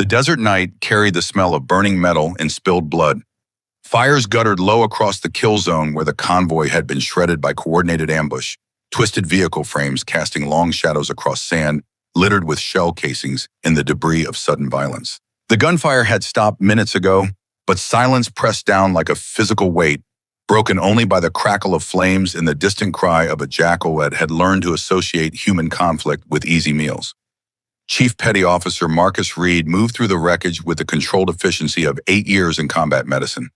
The desert night carried the smell of burning metal and spilled blood. Fires guttered low across the kill zone where the convoy had been shredded by coordinated ambush, twisted vehicle frames casting long shadows across sand littered with shell casings in the debris of sudden violence. The gunfire had stopped minutes ago, but silence pressed down like a physical weight, broken only by the crackle of flames and the distant cry of a jackal that had learned to associate human conflict with easy meals. Chief Petty Officer Marcus Reed moved through the wreckage with the controlled efficiency of 8 years in combat medicine.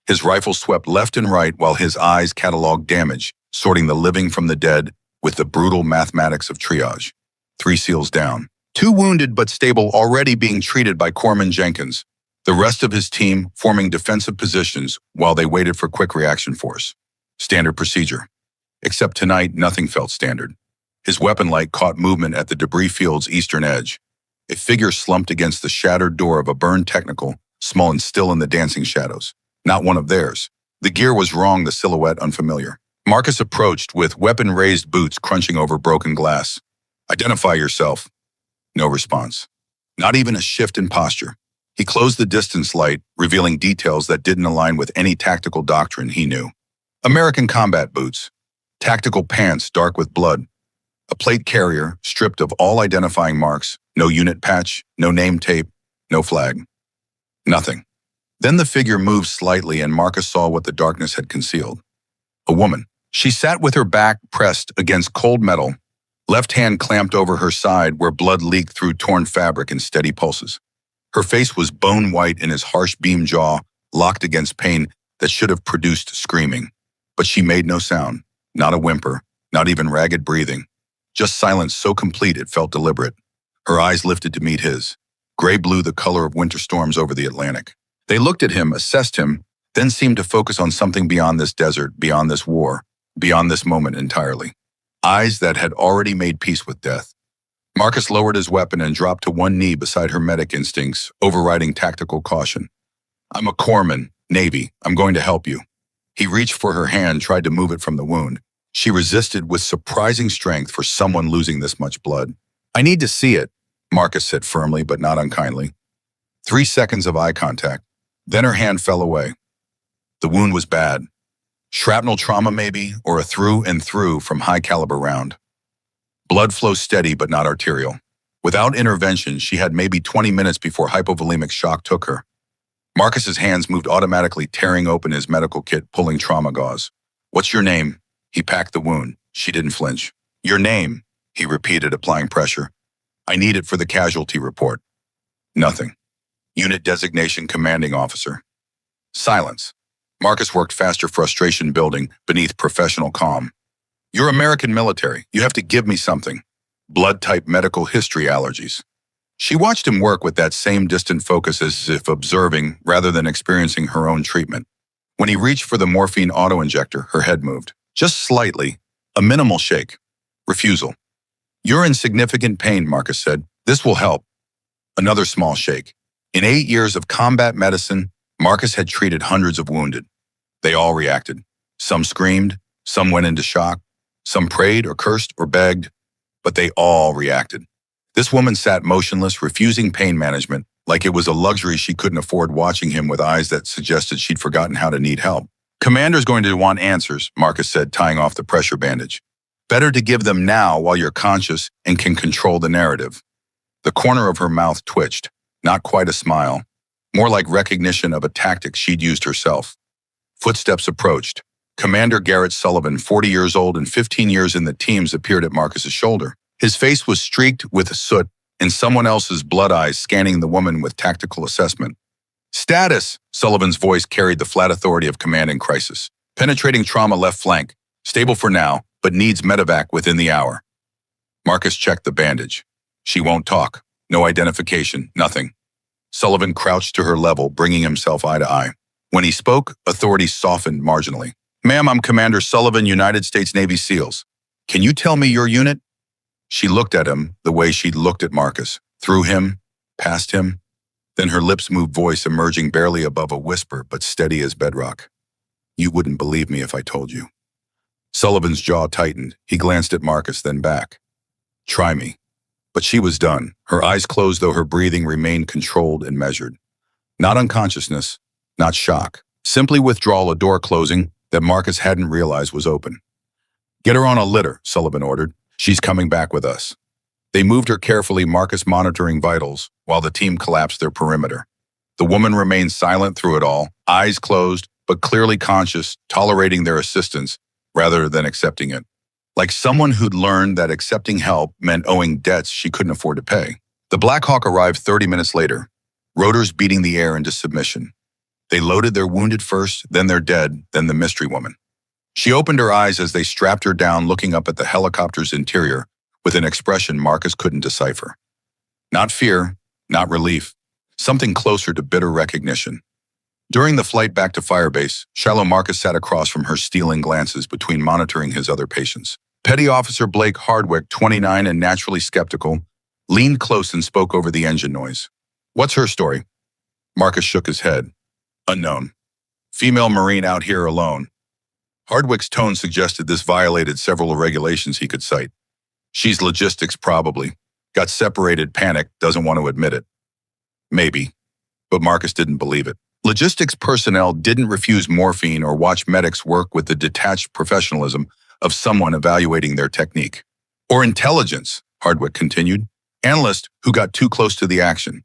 His rifle swept left and right while his eyes cataloged damage, sorting the living from the dead with the brutal mathematics of triage. 3 SEALs down. 2 wounded but stable already being treated by Corpsman Jenkins. The rest of his team forming defensive positions while they waited for quick reaction force. Standard procedure. Except tonight, nothing felt standard. His weapon light caught movement at the debris field's eastern edge. A figure slumped against the shattered door of a burned technical, small and still in the dancing shadows. Not one of theirs. The gear was wrong, the silhouette unfamiliar. Marcus approached with weapon-raised boots crunching over broken glass. "Identify yourself." No response. Not even a shift in posture. He closed the distance light, revealing details that didn't align with any tactical doctrine he knew. American combat boots. Tactical pants dark with blood. A plate carrier stripped of all identifying marks. No unit patch, no name tape, no flag. Nothing. Then the figure moved slightly and Marcus saw what the darkness had concealed. A woman. She sat with her back pressed against cold metal, left hand clamped over her side where blood leaked through torn fabric in steady pulses. Her face was bone white and his harsh beam jaw locked against pain that should have produced screaming. But she made no sound, not a whimper, not even ragged breathing. Just silence so complete it felt deliberate. Her eyes lifted to meet his, gray-blue the color of winter storms over the Atlantic. They looked at him, assessed him, then seemed to focus on something beyond this desert, beyond this war, beyond this moment entirely. Eyes that had already made peace with death. Marcus lowered his weapon and dropped to one knee beside her medic instincts, overriding tactical caution. "I'm a corpsman, Navy. I'm going to help you." He reached for her hand, tried to move it from the wound. She resisted with surprising strength for someone losing this much blood. "I need to see it," Marcus said firmly but not unkindly. 3 seconds of eye contact. Then her hand fell away. The wound was bad. Shrapnel trauma maybe, or a through and through from high-caliber round. Blood flow steady but not arterial. Without intervention, she had maybe 20 minutes before hypovolemic shock took her. Marcus's hands moved automatically, tearing open his medical kit, pulling trauma gauze. "What's your name?" He packed the wound. She didn't flinch. "Your name," he repeated, applying pressure. "I need it for the casualty report." Nothing. "Unit designation, commanding officer." Silence. Marcus worked faster, frustration building beneath professional calm. "You're American military. You have to give me something." Blood type, medical history, allergies. She watched him work with that same distant focus as if observing rather than experiencing her own treatment. When he reached for the morphine auto-injector, her head moved. Just slightly. A minimal shake. Refusal. "You're in significant pain," Marcus said. "This will help." Another small shake. In 8 years of combat medicine, Marcus had treated hundreds of wounded. They all reacted. Some screamed, some went into shock, some prayed or cursed or begged, but they all reacted. This woman sat motionless, refusing pain management, like it was a luxury she couldn't afford, watching him with eyes that suggested she'd forgotten how to need help. "Commander's going to want answers," Marcus said, tying off the pressure bandage. "Better to give them now while you're conscious and can control the narrative." The corner of her mouth twitched, not quite a smile, more like recognition of a tactic she'd used herself. Footsteps approached. Commander Garrett Sullivan, 40 years old and 15 years in the teams, appeared at Marcus's shoulder. His face was streaked with soot and someone else's blood eyes scanning the woman with tactical assessment. "Status," Sullivan's voice carried the flat authority of command in crisis. "Penetrating trauma left flank. Stable for now, but needs medevac within the hour." Marcus checked the bandage. She won't talk. No identification, nothing. Sullivan crouched to her level, bringing himself eye to eye. When he spoke, authority softened marginally. "Ma'am, I'm Commander Sullivan, United States Navy SEALs. Can you tell me your unit?" She looked at him the way she'd looked at Marcus, through him, past him. Then her lips moved, voice emerging barely above a whisper, but steady as bedrock. "You wouldn't believe me if I told you." Sullivan's jaw tightened. He glanced at Marcus, then back. "Try me. But she was done, her eyes closed though her breathing remained controlled and measured. Not unconsciousness, not shock. Simply withdrawal, a door closing that Marcus hadn't realized was open. Get her on a litter, Sullivan ordered. She's coming back with us. They moved her carefully, Marcus monitoring vitals, while the team collapsed their perimeter. The woman remained silent through it all, eyes closed, but clearly conscious, tolerating their assistance rather than accepting it. Like someone who'd learned that accepting help meant owing debts she couldn't afford to pay. The Black Hawk arrived 30 minutes later, rotors beating the air into submission. They loaded their wounded first, then their dead, then the mystery woman. She opened her eyes as they strapped her down, looking up at the helicopter's interior with an expression Marcus couldn't decipher. Not fear, not relief, something closer to bitter recognition. During the flight back to Firebase, Shiloh Marcus sat across from her, stealing glances between monitoring his other patients. Petty Officer Blake Hardwick, 29 and naturally skeptical, leaned close and spoke over the engine noise. What's her story? Marcus shook his head. Unknown. Female Marine out here alone. Hardwick's tone suggested this violated several regulations he could cite. She's logistics probably. Got separated, panicked, doesn't want to admit it. Maybe. But Marcus didn't believe it. Logistics personnel didn't refuse morphine or watch medics work with the detached professionalism of someone evaluating their technique. Or intelligence, Hardwick continued. Analyst who got too close to the action.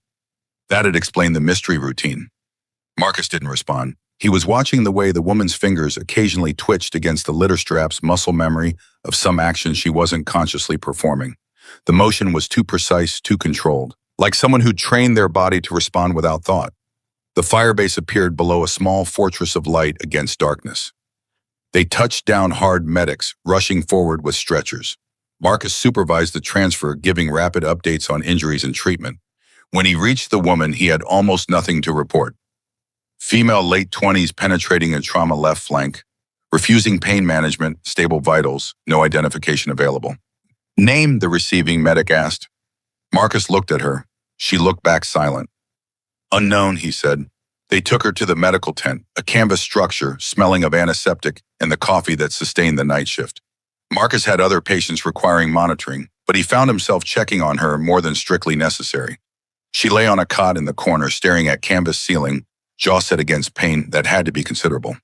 That'd explain the mystery routine. Marcus didn't respond. He was watching the way the woman's fingers occasionally twitched against the litter straps, muscle memory of some action she wasn't consciously performing. The motion was too precise, too controlled, like someone who trained their body to respond without thought. The firebase appeared below a small fortress of light against darkness. They touched down hard medics, rushing forward with stretchers. Marcus supervised the transfer, giving rapid updates on injuries and treatment. When he reached the woman, he had almost nothing to report. Female late 20s penetrating a trauma left flank, refusing pain management, stable vitals, no identification available. Name, the receiving medic asked. Marcus looked at her. She looked back silent. Unknown, he said. They took her to the medical tent, a canvas structure smelling of antiseptic and the coffee that sustained the night shift. Marcus had other patients requiring monitoring, but he found himself checking on her more than strictly necessary. She lay on a cot in the corner, staring at canvas ceiling, jaw set against pain that had to be considerable.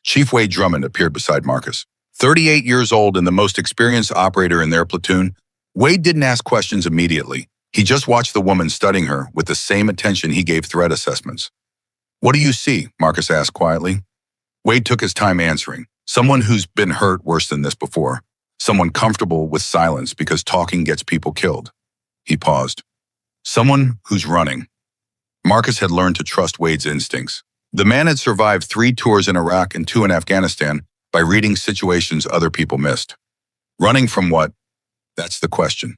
Chief Wade Drummond appeared beside Marcus. 38 years old and the most experienced operator in their platoon, Wade didn't ask questions immediately. He just watched the woman studying her with the same attention he gave threat assessments. What do you see? Marcus asked quietly. Wade took his time answering. Someone who's been hurt worse than this before. Someone comfortable with silence because talking gets people killed. He paused. Someone who's running. Marcus had learned to trust Wade's instincts. The man had survived 3 tours in Iraq and 2 in Afghanistan by reading situations other people missed. Running from what? That's the question.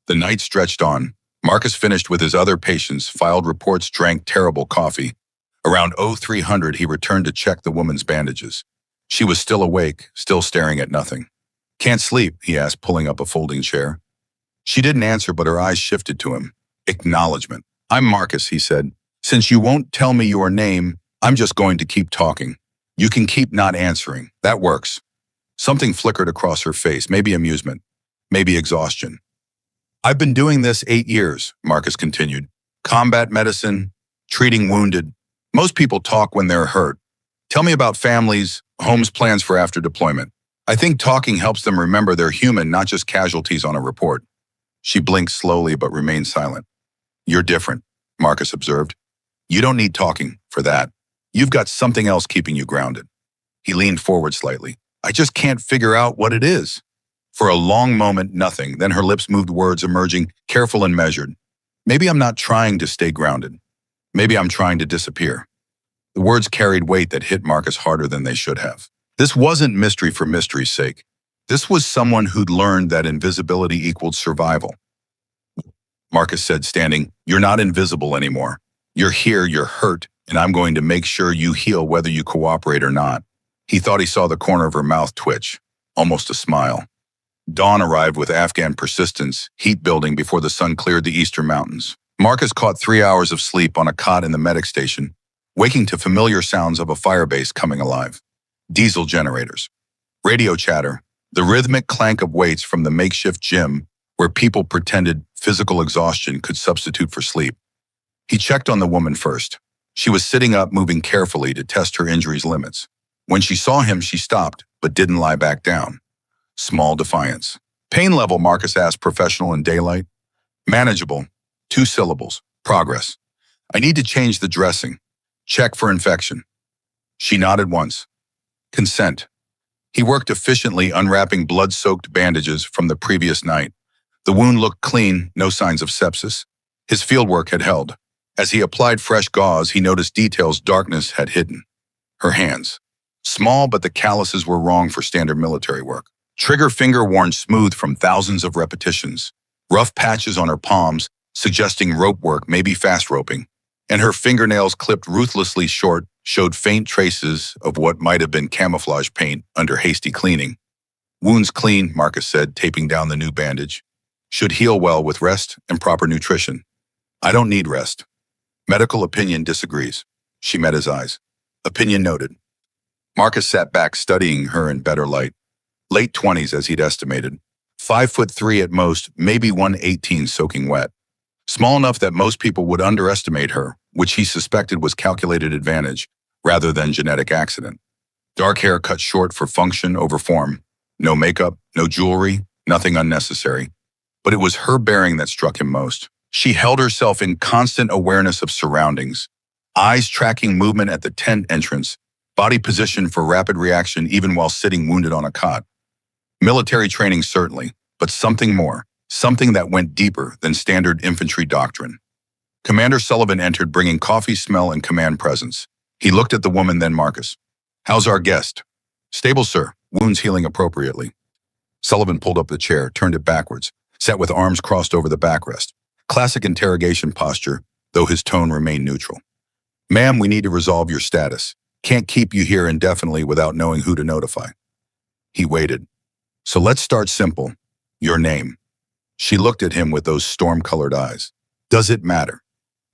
The night stretched on. Marcus finished with his other patients, filed reports, drank terrible coffee. Around 0300, he returned to check the woman's bandages. She was still awake, still staring at nothing. Can't sleep, he asked, pulling up a folding chair. She didn't answer, but her eyes shifted to him. Acknowledgement. I'm Marcus, he said. Since you won't tell me your name, I'm just going to keep talking. You can keep not answering. That works. Something flickered across her face, maybe amusement, maybe exhaustion. I've been doing this 8 years, Marcus continued. Combat medicine, treating wounded. Most people talk when they're hurt. Tell me about families, homes, plans for after deployment. I think talking helps them remember they're human, not just casualties on a report. She blinked slowly but remained silent. You're different, Marcus observed. You don't need talking for that. You've got something else keeping you grounded. He leaned forward slightly. I just can't figure out what it is. For a long moment, nothing. Then her lips moved, words emerging, careful and measured. Maybe I'm not trying to stay grounded. Maybe I'm trying to disappear. The words carried weight that hit Marcus harder than they should have. This wasn't mystery for mystery's sake. This was someone who'd learned that invisibility equaled survival. Marcus said, standing, you're not invisible anymore. You're here, you're hurt, and I'm going to make sure you heal whether you cooperate or not. He thought he saw the corner of her mouth twitch, almost a smile. Dawn arrived with Afghan persistence, heat building before the sun cleared the eastern mountains. Marcus caught 3 hours of sleep on a cot in the medic station, waking to familiar sounds of a firebase coming alive. Diesel generators, radio chatter, the rhythmic clank of weights from the makeshift gym where people pretended physical exhaustion could substitute for sleep. He checked on the woman first. She was sitting up, moving carefully to test her injury's limits. When she saw him, she stopped, but didn't lie back down. Small defiance. Pain level, Marcus asked, professional in daylight. Manageable. 2 syllables. Progress. I need to change the dressing. Check for infection. She nodded once. Consent. He worked efficiently, unwrapping blood-soaked bandages from the previous night. The wound looked clean, no signs of sepsis. His fieldwork had held. As he applied fresh gauze, he noticed details darkness had hidden. Her hands. Small, but the calluses were wrong for standard military work. Trigger finger worn smooth from thousands of repetitions. Rough patches on her palms, suggesting rope work, maybe fast roping. And her fingernails, clipped ruthlessly short, showed faint traces of what might have been camouflage paint under hasty cleaning. Wounds clean, Marcus said, taping down the new bandage. Should heal well with rest and proper nutrition. I don't need rest. Medical opinion disagrees. She met his eyes. Opinion noted. Marcus sat back, studying her in better light. Late 20s, as he'd estimated. 5'3" at most, maybe 118 soaking wet. Small enough that most people would underestimate her, which he suspected was calculated advantage, rather than genetic accident. Dark hair cut short for function over form. No makeup, no jewelry, nothing unnecessary. But it was her bearing that struck him most. She held herself in constant awareness of surroundings, eyes tracking movement at the tent entrance, body positioned for rapid reaction even while sitting wounded on a cot. Military training certainly, but something more, something that went deeper than standard infantry doctrine. Commander Sullivan entered, bringing coffee smell and command presence. He looked at the woman, then Marcus. How's our guest? Stable, sir. Wounds healing appropriately. Sullivan pulled up the chair, turned it backwards, sat with arms crossed over the backrest. Classic interrogation posture, though his tone remained neutral. Ma'am, we need to resolve your status. Can't keep you here indefinitely without knowing who to notify. He waited. So let's start simple. Your name. She looked at him with those storm-colored eyes. Does it matter?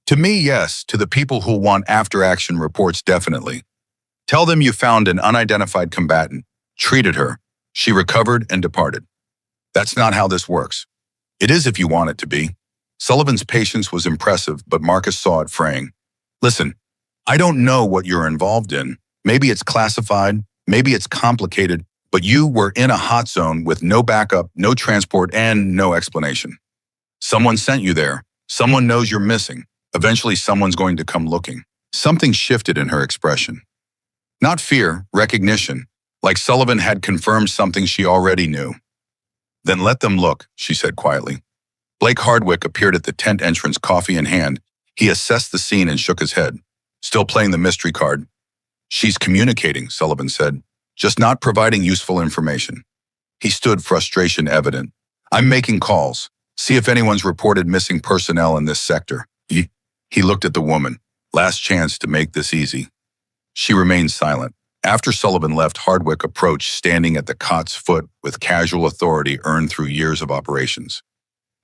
To me, yes. To the people who want after-action reports, definitely. Tell them you found an unidentified combatant, treated her, she recovered and departed. That's not how this works. It is if you want it to be. Sullivan's patience was impressive, but Marcus saw it fraying. Listen, I don't know what you're involved in. Maybe it's classified, maybe it's complicated, but you were in a hot zone with no backup, no transport, and no explanation. Someone sent you there. Someone knows you're missing. Eventually, someone's going to come looking. Something shifted in her expression. Not fear, recognition, like Sullivan had confirmed something she already knew. Then let them look, she said quietly. Blake Hardwick appeared at the tent entrance, coffee in hand. He assessed the scene and shook his head, still playing the mystery card. She's communicating, Sullivan said, just not providing useful information. He stood, frustration evident. I'm making calls. See if anyone's reported missing personnel in this sector. He looked at the woman. Last chance to make this easy. She remained silent. After Sullivan left, Hardwick approached, standing at the cot's foot with casual authority earned through years of operations.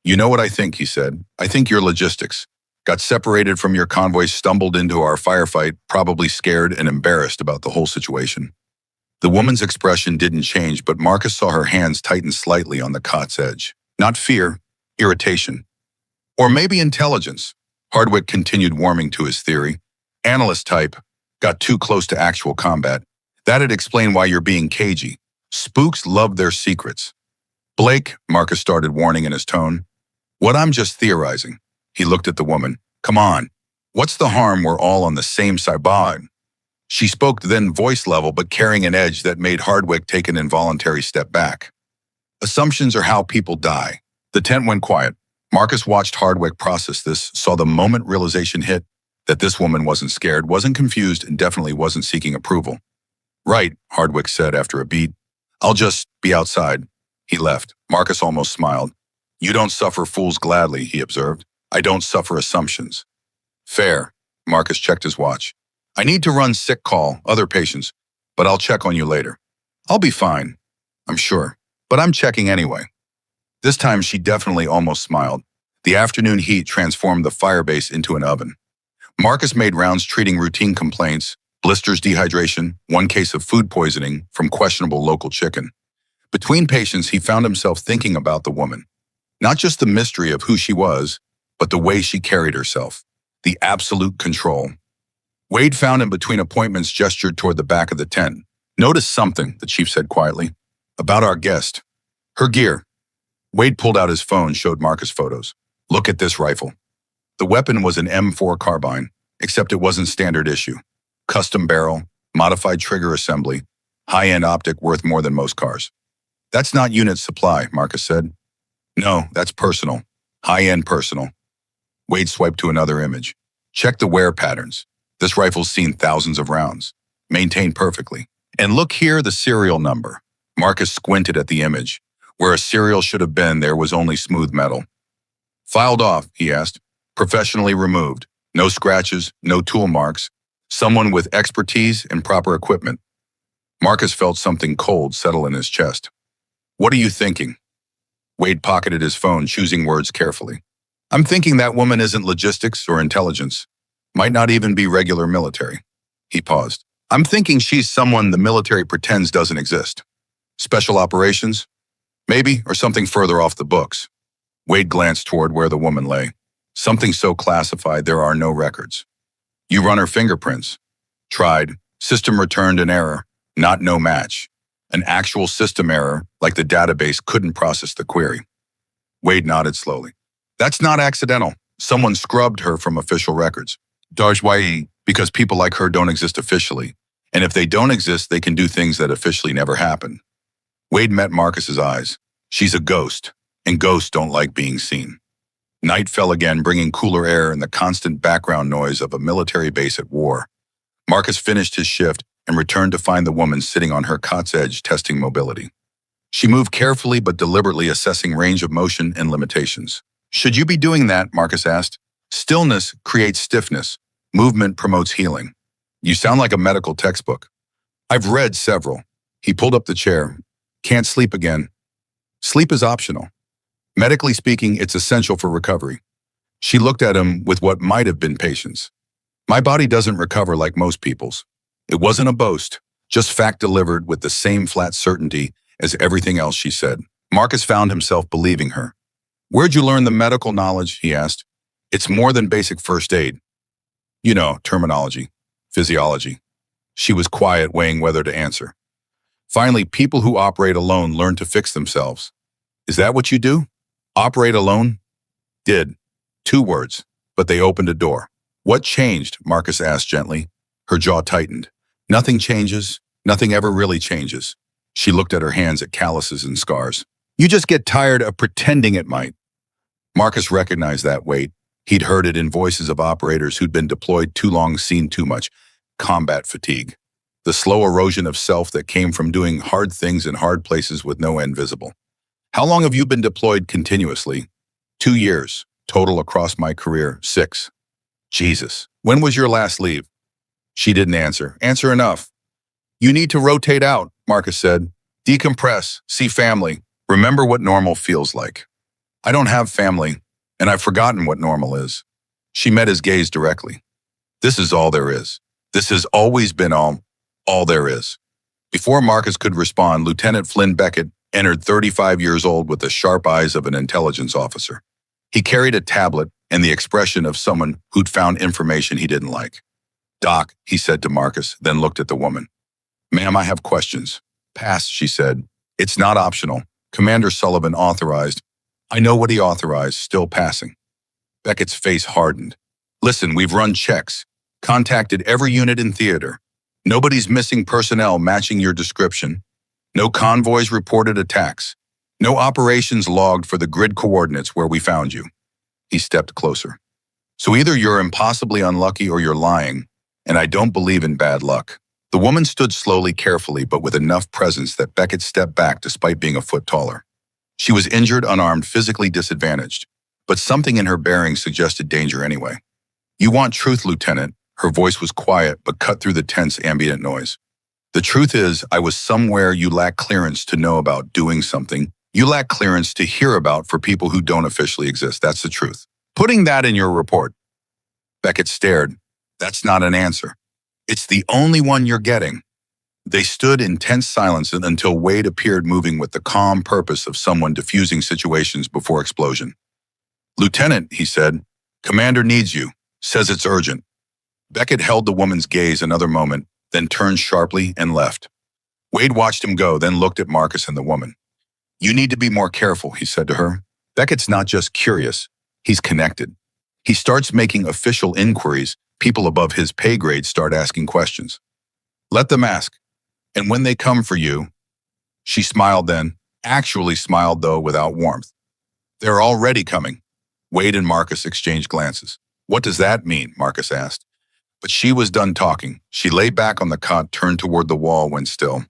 You know what I think, he said. I think your logistics. Got separated from your convoy, stumbled into our firefight, probably scared and embarrassed about the whole situation. The woman's expression didn't change, but Marcus saw her hands tighten slightly on the cot's edge. Not fear, irritation. Or maybe intelligence. Hardwick continued, warming to his theory. Analyst type. Got too close to actual combat. That'd explain why you're being cagey. Spooks love their secrets. Blake, Marcus started, warning in his tone. What, I'm just theorizing. He looked at the woman. Come on. What's the harm? We're all on the same side. She spoke then, voice level, but carrying an edge that made Hardwick take an involuntary step back. Assumptions are how people die. The tent went quiet. Marcus watched Hardwick process this, saw the moment realization hit that this woman wasn't scared, wasn't confused, and definitely wasn't seeking approval. Right, Hardwick said after a beat. I'll just be outside. He left. Marcus almost smiled. You don't suffer fools gladly, he observed. I don't suffer assumptions. Fair. Marcus checked his watch. I need to run sick call, other patients, but I'll check on you later. I'll be fine, I'm sure, but I'm checking anyway. This time she definitely almost smiled. The afternoon heat transformed the firebase into an oven. Marcus made rounds treating routine complaints, blisters, dehydration, one case of food poisoning from questionable local chicken. Between patients, he found himself thinking about the woman. Not just the mystery of who she was, but the way she carried herself. The absolute control. Wade found him between appointments, gestured toward the back of the tent. Notice something, the chief said quietly. About our guest. Her gear. Wade pulled out his phone, showed Marcus photos. Look at this rifle. The weapon was an M4 carbine, except it wasn't standard issue. Custom barrel, modified trigger assembly, high-end optic worth more than most cars. That's not unit supply, Marcus said. No, that's personal. High-end personal. Wade swiped to another image. Check the wear patterns. This rifle's seen thousands of rounds. Maintained perfectly. And look here, the serial number. Marcus squinted at the image. Where a serial should have been, there was only smooth metal. Filed off, he asked. Professionally removed. No scratches, no tool marks. Someone with expertise and proper equipment. Marcus felt something cold settle in his chest. What are you thinking? Wade pocketed his phone, choosing words carefully. I'm thinking that woman isn't logistics or intelligence. Might not even be regular military. He paused. I'm thinking she's someone the military pretends doesn't exist. Special operations? Maybe, or something further off the books. Wade glanced toward where the woman lay. Something so classified there are no records. You run her fingerprints. Tried. System returned an error. Not no match. An actual system error, like the database couldn't process the query. Wade nodded slowly. That's not accidental. Someone scrubbed her from official records. Darjwai, because people like her don't exist officially. And if they don't exist, they can do things that officially never happen. Wade met Marcus's eyes. She's a ghost, and ghosts don't like being seen. Night fell again, bringing cooler air and the constant background noise of a military base at war. Marcus finished his shift and returned to find the woman sitting on her cot's edge testing mobility. She moved carefully but deliberately, assessing range of motion and limitations. Should you be doing that? Marcus asked. Stillness creates stiffness. Movement promotes healing. You sound like a medical textbook. I've read several. He pulled up the chair. Can't sleep again. Sleep is optional. Medically speaking, it's essential for recovery. She looked at him with what might have been patience. My body doesn't recover like most people's. It wasn't a boast, just fact delivered with the same flat certainty as everything else she said. Marcus found himself believing her. Where'd you learn the medical knowledge? He asked. It's more than basic first aid. You know, terminology, physiology. She was quiet, weighing whether to answer. Finally, people who operate alone learn to fix themselves. Is that what you do? Operate alone? Did. 2 words, but they opened a door. What changed? Marcus asked gently. Her jaw tightened. Nothing changes. Nothing ever really changes. She looked at her hands at calluses and scars. You just get tired of pretending it might. Marcus recognized that weight. He'd heard it in voices of operators who'd been deployed too long, seen too much. Combat fatigue. The slow erosion of self that came from doing hard things in hard places with no end visible. How long have you been deployed continuously? 2 years. Total across my career, 6. Jesus. When was your last leave? She didn't answer. Answer enough. You need to rotate out, Marcus said. Decompress, see family. Remember what normal feels like. I don't have family, and I've forgotten what normal is. She met his gaze directly. This is all there is. This has always been all there is. Before Marcus could respond, Lieutenant Flynn Beckett entered, 35 years old, with the sharp eyes of an intelligence officer. He carried a tablet and the expression of someone who'd found information he didn't like. Doc, he said to Marcus, then looked at the woman. Ma'am, I have questions. Pass, she said. It's not optional. Commander Sullivan authorized. I know what he authorized, still passing. Beckett's face hardened. Listen, we've run checks. Contacted every unit in theater. Nobody's missing personnel matching your description. No convoys reported attacks. No operations logged for the grid coordinates where we found you. He stepped closer. So either you're impossibly unlucky or you're lying, and I don't believe in bad luck. The woman stood slowly, carefully, but with enough presence that Beckett stepped back despite being a foot taller. She was injured, unarmed, physically disadvantaged, but something in her bearing suggested danger anyway. You want truth, Lieutenant? Her voice was quiet, but cut through the tense ambient noise. The truth is, I was somewhere you lack clearance to know about, doing something you lack clearance to hear about for people who don't officially exist. That's the truth. Putting that in your report. Beckett stared. That's not an answer. It's the only one you're getting. They stood in tense silence until Wade appeared, moving with the calm purpose of someone diffusing situations before explosion. "Lieutenant," he said, "Commander needs you. Says it's urgent." Beckett held the woman's gaze another moment, then turned sharply and left. Wade watched him go, then looked at Marcus and the woman. "You need to be more careful," he said to her. "Beckett's not just curious, he's connected. He starts making official inquiries, people above his pay grade start asking questions. Let them ask. And when they come for you," she smiled then, actually smiled though without warmth. "They're already coming." Wade and Marcus exchanged glances. "What does that mean?" Marcus asked. But she was done talking. She lay back on the cot, turned toward the wall, went still.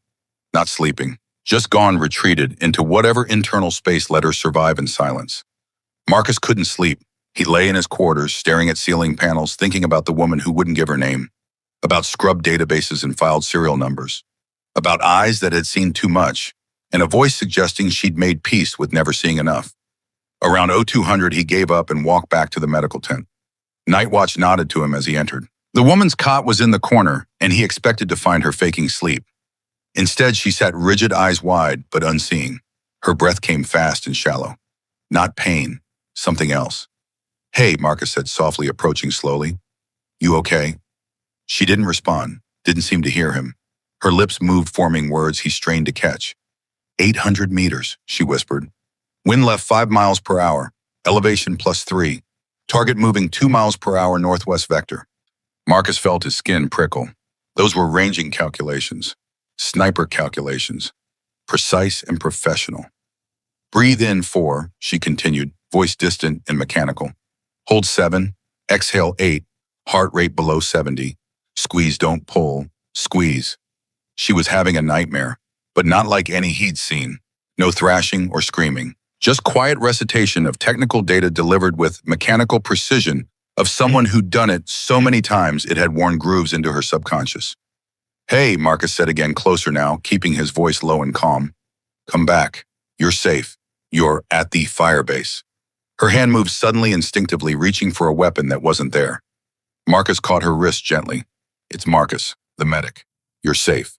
Not sleeping, just gone, retreated into whatever internal space let her survive in silence. Marcus couldn't sleep. He lay in his quarters, staring at ceiling panels, thinking about the woman who wouldn't give her name, about scrubbed databases and filed serial numbers, about eyes that had seen too much, and a voice suggesting she'd made peace with never seeing enough. Around 0200, he gave up and walked back to the medical tent. Night Watch nodded to him as he entered. The woman's cot was in the corner, and he expected to find her faking sleep. Instead, she sat rigid, eyes wide, but unseeing. Her breath came fast and shallow. Not pain, something else. "Hey," Marcus said softly, approaching slowly. "You okay?" She didn't respond, didn't seem to hear him. Her lips moved, forming words he strained to catch. 800 meters, she whispered. Wind left 5 miles per hour, elevation +3. Target moving 2 miles per hour northwest vector. Marcus felt his skin prickle. Those were ranging calculations, sniper calculations, precise and professional. "Breathe in 4, she continued, voice distant and mechanical. "Hold 7, exhale 8, heart rate below 70. Squeeze, don't pull, squeeze." She was having a nightmare, but not like any he'd seen. No thrashing or screaming. Just quiet recitation of technical data delivered with mechanical precision of someone who'd done it so many times it had worn grooves into her subconscious. "Hey," Marcus said again, closer now, keeping his voice low and calm. "Come back. You're safe. You're at the firebase." Her hand moved suddenly, instinctively, reaching for a weapon that wasn't there. Marcus caught her wrist gently. "It's Marcus, the medic. You're safe."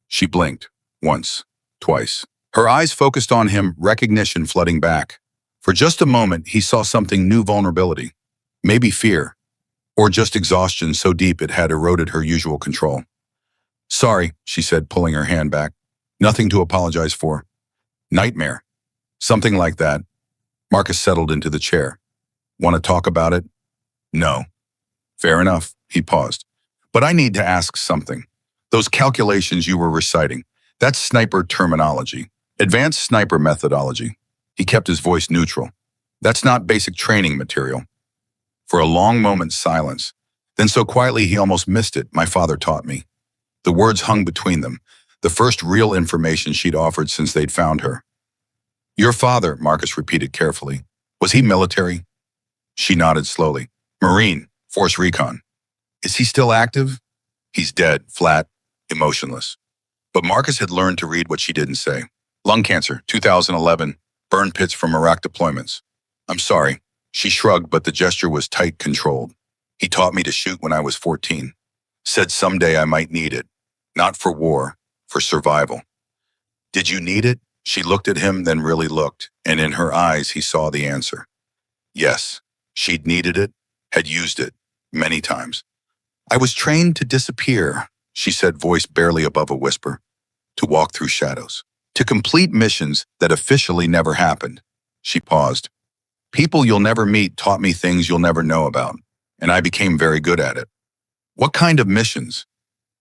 She blinked. Once. Twice. Her eyes focused on him, recognition flooding back. For just a moment, he saw something new: vulnerability. Maybe fear. Or just exhaustion so deep it had eroded her usual control. "Sorry," she said, pulling her hand back. "Nothing to apologize for." "Nightmare." Something like that. Marcus settled into the chair. "Want to talk about it?" "No." "Fair enough." He paused. "But I need to ask something. Those calculations you were reciting, that's sniper terminology. Advanced sniper methodology." He kept his voice neutral. "That's not basic training material." For a long moment, silence. Then so quietly he almost missed it. "My father taught me." The words hung between them, the first real information she'd offered since they'd found her. "Your father," Marcus repeated carefully. "Was he military?" She nodded slowly. "Marine, Force Recon." "Is he still active?" "He's dead, flat, emotionless." But Marcus had learned to read what she didn't say. "Lung cancer, 2011, burn pits from Iraq deployments." "I'm sorry." She shrugged, but the gesture was tight, controlled. "He taught me to shoot when I was 14. Said someday I might need it. Not for war, for survival." "Did you need it?" She looked at him, then really looked, and in her eyes he saw the answer. Yes, she'd needed it, had used it, many times. "I was trained to disappear," she said, voice barely above a whisper. "To walk through shadows. To complete missions that officially never happened." She paused. "People you'll never meet taught me things you'll never know about, and I became very good at it." "What kind of missions?"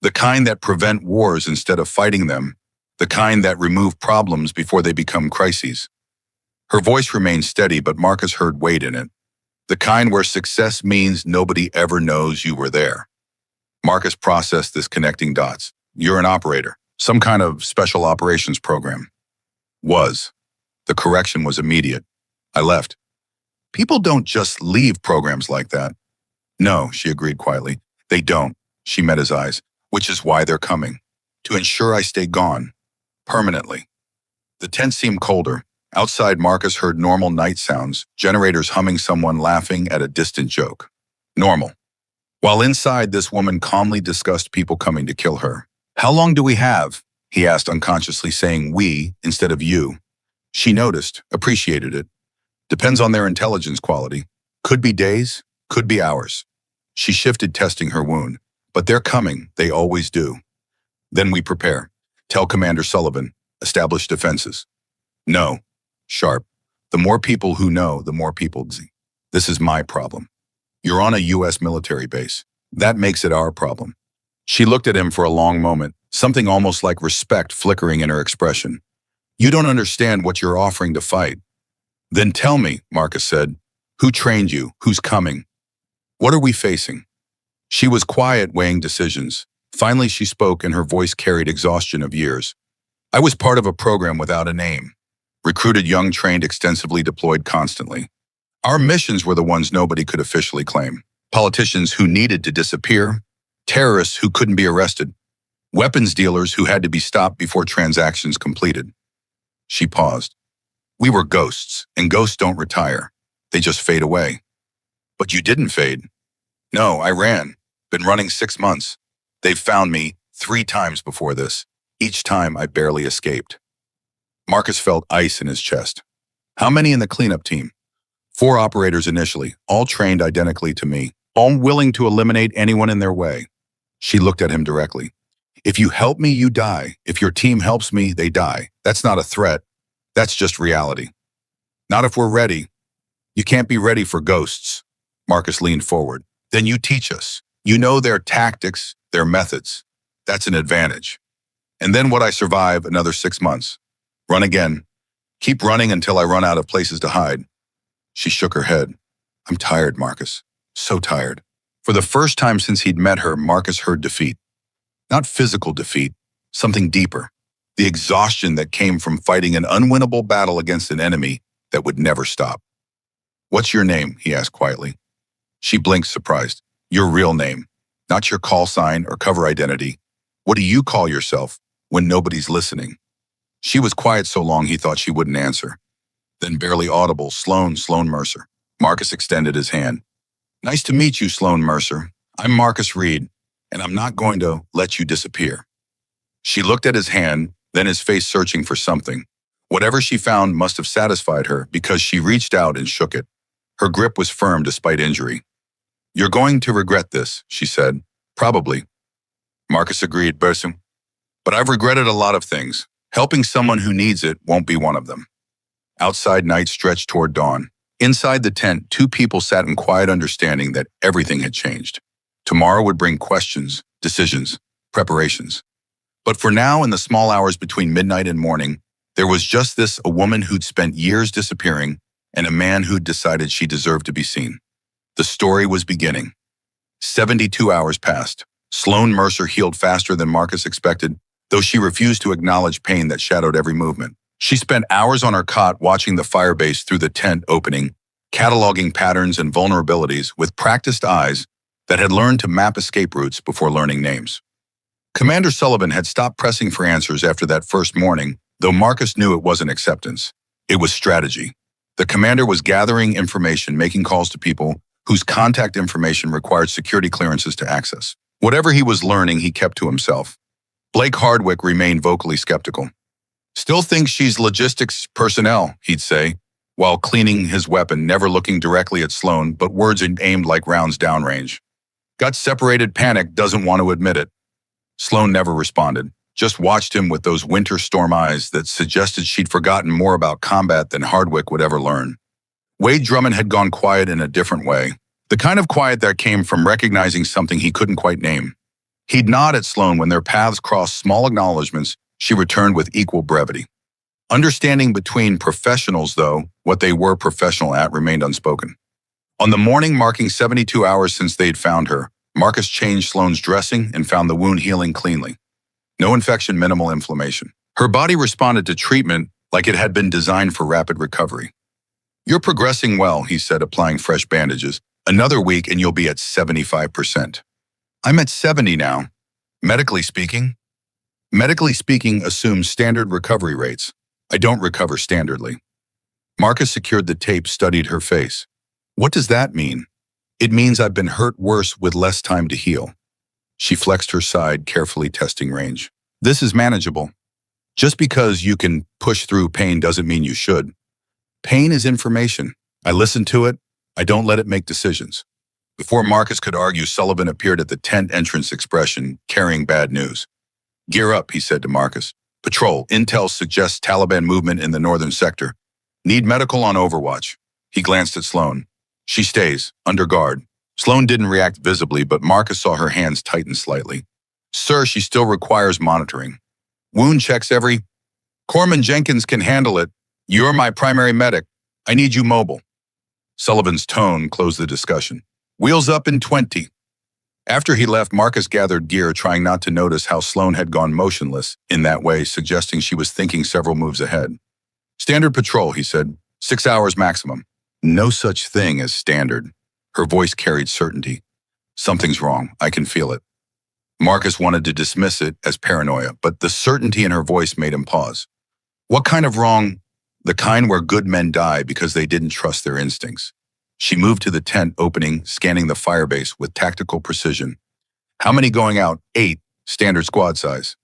"The kind that prevent wars instead of fighting them. The kind that remove problems before they become crises." Her voice remained steady, but Marcus heard weight in it. "The kind where success means nobody ever knows you were there." Marcus processed this, connecting dots. "You're an operator, some kind of special operations program." "Was." The correction was immediate. "I left." "People don't just leave programs like that." "No," she agreed quietly. "They don't." She met his eyes. "Which is why they're coming. To ensure I stay gone. Permanently." The tent seemed colder. Outside, Marcus heard normal night sounds, generators humming, someone laughing at a distant joke. Normal. While inside, this woman calmly discussed people coming to kill her. How long do we have? He asked unconsciously, saying we instead of you. She noticed, appreciated it. Depends on their intelligence quality. Could be days, could be hours. She shifted, testing her wound. But they're coming, they always do. Then we prepare. Tell Commander Sullivan. Establish defenses. No. Sharp. The more people who know, the more people. This is my problem. You're on a U.S. military base. That makes it our problem. She looked at him for a long moment, something almost like respect flickering in her expression. You don't understand what you're offering to fight. Then tell me, Marcus said. Who trained you? Who's coming? What are we facing? She was quiet, weighing decisions. Finally, she spoke, and her voice carried exhaustion of years. I was part of a program without a name. Recruited, young, trained, extensively deployed constantly. Our missions were the ones nobody could officially claim. Politicians who needed to disappear, terrorists who couldn't be arrested, weapons dealers who had to be stopped before transactions completed. She paused. We were ghosts, and ghosts don't retire. They just fade away. But you didn't fade. No, I ran. Been running 6 months. They've found me 3 times before this. Each time I barely escaped. Marcus felt ice in his chest. How many in the cleanup team? 4 operators initially, all trained identically to me, all willing to eliminate anyone in their way. She looked at him directly. If you help me, you die. If your team helps me, they die. That's not a threat. That's just reality. Not if we're ready. You can't be ready for ghosts. Marcus leaned forward. Then you teach us. You know their tactics, their methods. That's an advantage. And then would I survive another 6 months? Run again. Keep running until I run out of places to hide. She shook her head. I'm tired, Marcus. So tired. For the first time since he'd met her, Marcus heard defeat. Not physical defeat, something deeper. The exhaustion that came from fighting an unwinnable battle against an enemy that would never stop. What's your name? He asked quietly. She blinked, surprised. Your real name, not your call sign or cover identity. What do you call yourself when nobody's listening? She was quiet so long he thought she wouldn't answer. Then barely audible, Sloan Mercer. Marcus extended his hand. Nice to meet you, Sloan Mercer. I'm Marcus Reed, and I'm not going to let you disappear. She looked at his hand, then his face, searching for something. Whatever she found must have satisfied her because she reached out and shook it. Her grip was firm despite injury. You're going to regret this, she said. Probably. Marcus agreed, bursting. But I've regretted a lot of things. Helping someone who needs it won't be one of them. Outside, night stretched toward dawn. Inside the tent, 2 people sat in quiet understanding that everything had changed. Tomorrow would bring questions, decisions, preparations. But for now, in the small hours between midnight and morning, there was just this: a woman who'd spent years disappearing and a man who'd decided she deserved to be seen. The story was beginning. 72 hours passed. Sloan Mercer healed faster than Marcus expected, though she refused to acknowledge pain that shadowed every movement. She spent hours on her cot watching the firebase through the tent opening, cataloging patterns and vulnerabilities with practiced eyes that had learned to map escape routes before learning names. Commander Sullivan had stopped pressing for answers after that first morning, though Marcus knew it wasn't acceptance. It was strategy. The commander was gathering information, making calls to people whose contact information required security clearances to access. Whatever he was learning, he kept to himself. Blake Hardwick remained vocally skeptical. Still thinks she's logistics personnel, he'd say, while cleaning his weapon, never looking directly at Sloan, but words aimed like rounds downrange. Got separated, panic, doesn't want to admit it. Sloan never responded, just watched him with those winter storm eyes that suggested she'd forgotten more about combat than Hardwick would ever learn. Wade Drummond had gone quiet in a different way, the kind of quiet that came from recognizing something he couldn't quite name. He'd nod at Sloan when their paths crossed, small acknowledgments she returned with equal brevity. Understanding between professionals, though, what they were professional at remained unspoken. On the morning marking 72 hours since they'd found her, Marcus changed Sloan's dressing and found the wound healing cleanly. No infection, minimal inflammation. Her body responded to treatment like it had been designed for rapid recovery. You're progressing well, he said, applying fresh bandages. Another week and you'll be at 75%. I'm at 70 now. Medically speaking assumes standard recovery rates. I don't recover standardly. Marcus secured the tape, studied her face. What does that mean? It means I've been hurt worse with less time to heal. She flexed her side, carefully testing range. This is manageable. Just because you can push through pain doesn't mean you should. Pain is information. I listen to it. I don't let it make decisions. Before Marcus could argue, Sullivan appeared at the tent entrance expression, carrying bad news. Gear up, he said to Marcus. Patrol, intel suggests Taliban movement in the northern sector. Need medical on overwatch. He glanced at Sloan. She stays, under guard. Sloan didn't react visibly, but Marcus saw her hands tighten slightly. Sir, she still requires monitoring. Wound checks every... Corman Jenkins can handle it. You're my primary medic. I need you mobile. Sullivan's tone closed the discussion. Wheels up in 20. After he left, Marcus gathered gear, trying not to notice how Sloan had gone motionless in that way, suggesting she was thinking several moves ahead. Standard patrol, he said. 6 hours maximum. No such thing as standard. Her voice carried certainty. Something's wrong. I can feel it. Marcus wanted to dismiss it as paranoia, but the certainty in her voice made him pause. What kind of wrong? The kind where good men die because they didn't trust their instincts. She moved to the tent opening, scanning the firebase with tactical precision. How many going out? 8, standard squad size.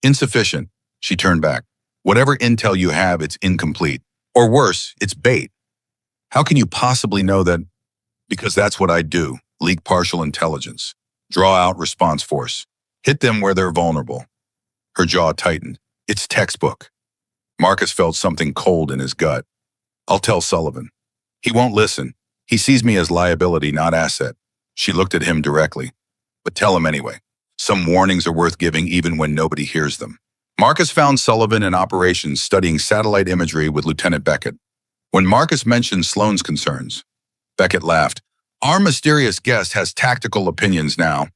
Insufficient. She turned back. Whatever intel you have, it's incomplete. Or worse, it's bait. How can you possibly know that? Because that's what I do. Leak partial intelligence. Draw out response force. Hit them where they're vulnerable. Her jaw tightened. It's textbook. Marcus felt something cold in his gut. I'll tell Sullivan. He won't listen. He sees me as liability, not asset. She looked at him directly. But tell him anyway. Some warnings are worth giving even when nobody hears them. Marcus found Sullivan in operations studying satellite imagery with Lieutenant Beckett. When Marcus mentioned Sloan's concerns, Beckett laughed. Our mysterious guest has tactical opinions now.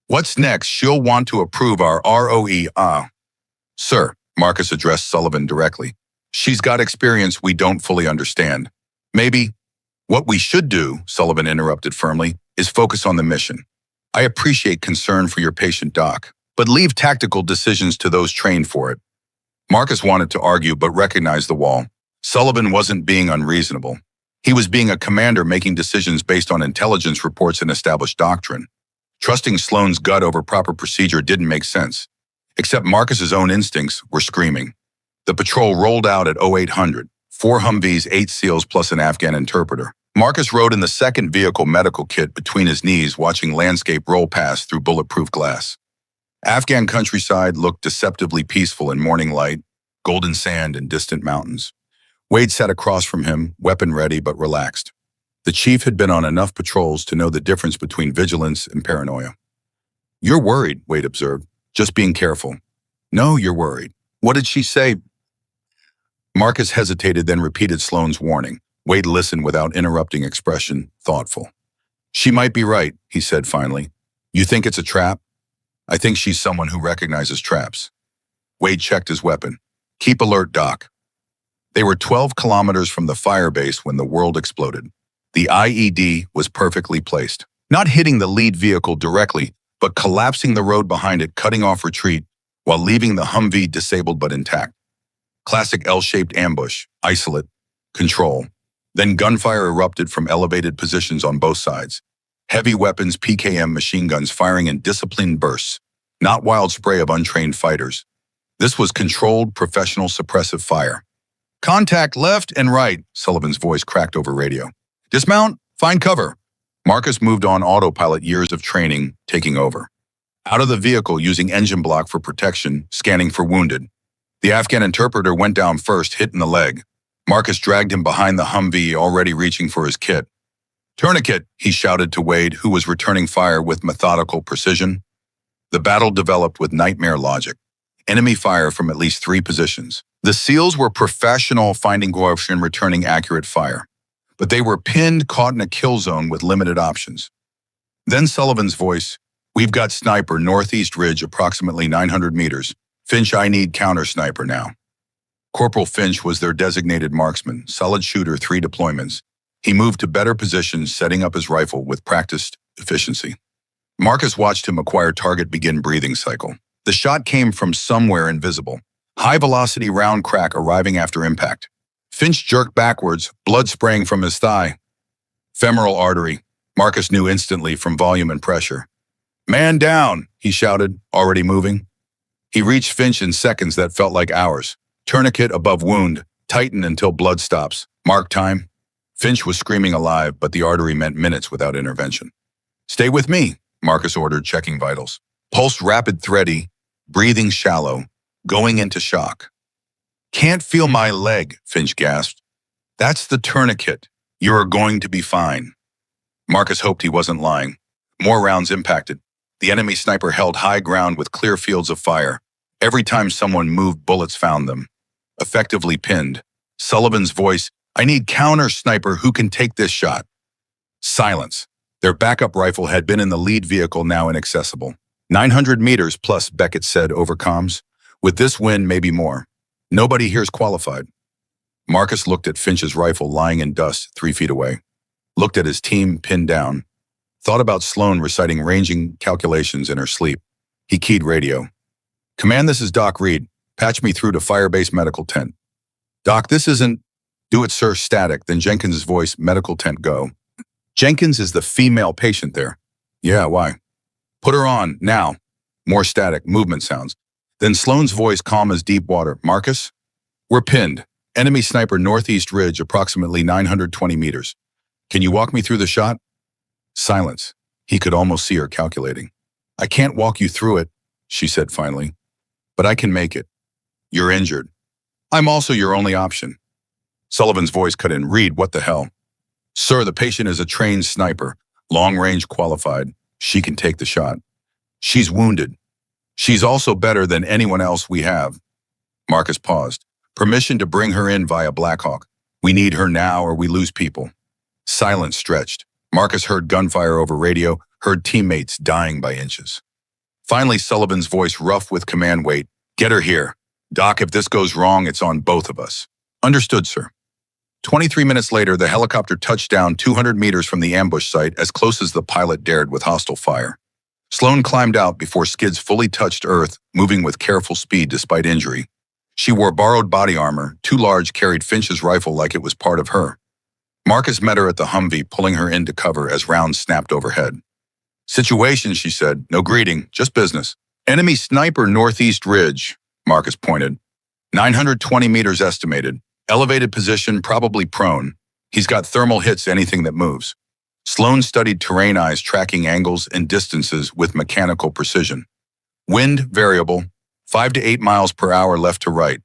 What's next? She'll want to approve our ROE. Sir, Marcus addressed Sullivan directly. She's got experience we don't fully understand. Maybe. What we should do, Sullivan interrupted firmly, is focus on the mission. I appreciate concern for your patient, Doc, but leave tactical decisions to those trained for it. Marcus wanted to argue but recognized the wall. Sullivan wasn't being unreasonable. He was being a commander making decisions based on intelligence reports and established doctrine. Trusting Sloan's gut over proper procedure didn't make sense. Except Marcus's own instincts were screaming. The patrol rolled out at 0800. 4 Humvees, 8 SEALs plus an Afghan interpreter. Marcus rode in the second vehicle medical kit between his knees, watching landscape roll past through bulletproof glass. Afghan countryside looked deceptively peaceful in morning light, golden sand and distant mountains. Wade sat across from him, weapon ready but relaxed. The chief had been on enough patrols to know the difference between vigilance and paranoia. You're worried, Wade observed. Just being careful. No, you're worried. What did she say? Marcus hesitated, then repeated Sloan's warning. Wade listened without interrupting, expression thoughtful. She might be right, he said finally. You think it's a trap? I think she's someone who recognizes traps. Wade checked his weapon. Keep alert, Doc. They were 12 kilometers from the firebase when the world exploded. The IED was perfectly placed, not hitting the lead vehicle directly, but collapsing the road behind it, cutting off retreat, while leaving the Humvee disabled but intact. Classic L-shaped ambush, isolate, control. Then gunfire erupted from elevated positions on both sides. Heavy weapons, PKM machine guns firing in disciplined bursts, not wild spray of untrained fighters. This was controlled, professional, suppressive fire. Contact left and right, Sullivan's voice cracked over radio. Dismount, find cover. Marcus moved on autopilot, years of training taking over. Out of the vehicle, using engine block for protection, scanning for wounded. The Afghan interpreter went down first, hit in the leg. Marcus dragged him behind the Humvee, already reaching for his kit. Tourniquet, he shouted to Wade, who was returning fire with methodical precision. The battle developed with nightmare logic. Enemy fire from at least 3 positions. The SEALs were professional, finding coverage and returning accurate fire. But they were pinned, caught in a kill zone with limited options. Then Sullivan's voice, we've got sniper, northeast ridge, approximately 900 meters. Finch, I need counter sniper now. Corporal Finch was their designated marksman, solid shooter, 3 deployments. He moved to better positions, setting up his rifle with practiced efficiency. Marcus watched him acquire target, begin breathing cycle. The shot came from somewhere invisible. High-velocity round crack arriving after impact. Finch jerked backwards, blood spraying from his thigh. Femoral artery. Marcus knew instantly from volume and pressure. Man down, he shouted, already moving. He reached Finch in seconds that felt like hours. Tourniquet above wound, tighten until blood stops. Mark time. Finch was screaming alive, but the artery meant minutes without intervention. Stay with me, Marcus ordered, checking vitals. Pulse rapid, thready, breathing shallow, going into shock. Can't feel my leg, Finch gasped. That's the tourniquet. You're going to be fine. Marcus hoped he wasn't lying. More rounds impacted. The enemy sniper held high ground with clear fields of fire. Every time someone moved, bullets found them. Effectively pinned. Sullivan's voice, I need counter sniper who can take this shot. Silence. Their backup rifle had been in the lead vehicle, now inaccessible. 900 meters plus, Beckett said over comms. With this wind, maybe more. Nobody here's qualified. Marcus looked at Finch's rifle lying in dust 3 feet away. Looked at his team pinned down. Thought about Sloan reciting ranging calculations in her sleep. He keyed radio. Command, this is Doc Reed. Patch me through to Firebase Medical Tent. Doc, this isn't... Do it, sir, static. Then Jenkins' voice, medical tent, go. Jenkins is the female patient there. Yeah, why? Put her on, now. More static, movement sounds. Then Sloan's voice, calm as deep water. Marcus? We're pinned. Enemy sniper northeast ridge, approximately 920 meters. Can you walk me through the shot? Silence. He could almost see her calculating. I can't walk you through it, she said finally. But I can make it. You're injured. I'm also your only option. Sullivan's voice cut in. Reed, what the hell? Sir, the patient is a trained sniper, long-range qualified. She can take the shot. She's wounded. She's also better than anyone else we have. Marcus paused. Permission to bring her in via Blackhawk. We need her now or we lose people. Silence stretched. Marcus heard gunfire over radio, heard teammates dying by inches. Finally, Sullivan's voice, rough with command weight. Get her here. Doc, if this goes wrong, it's on both of us. Understood, sir. 23 minutes later, the helicopter touched down 200 meters from the ambush site, as close as the pilot dared with hostile fire. Sloan climbed out before skids fully touched earth, moving with careful speed despite injury. She wore borrowed body armor, too large, carried Finch's rifle like it was part of her. Marcus met her at the Humvee, pulling her into cover as rounds snapped overhead. Situation, she said. No greeting, just business. Enemy sniper northeast ridge, Marcus pointed. 920 meters estimated. Elevated position, probably prone. He's got thermal hits anything that moves. Sloan studied terrain eyes, tracking angles and distances with mechanical precision. Wind variable, 5 to 8 miles per hour left to right.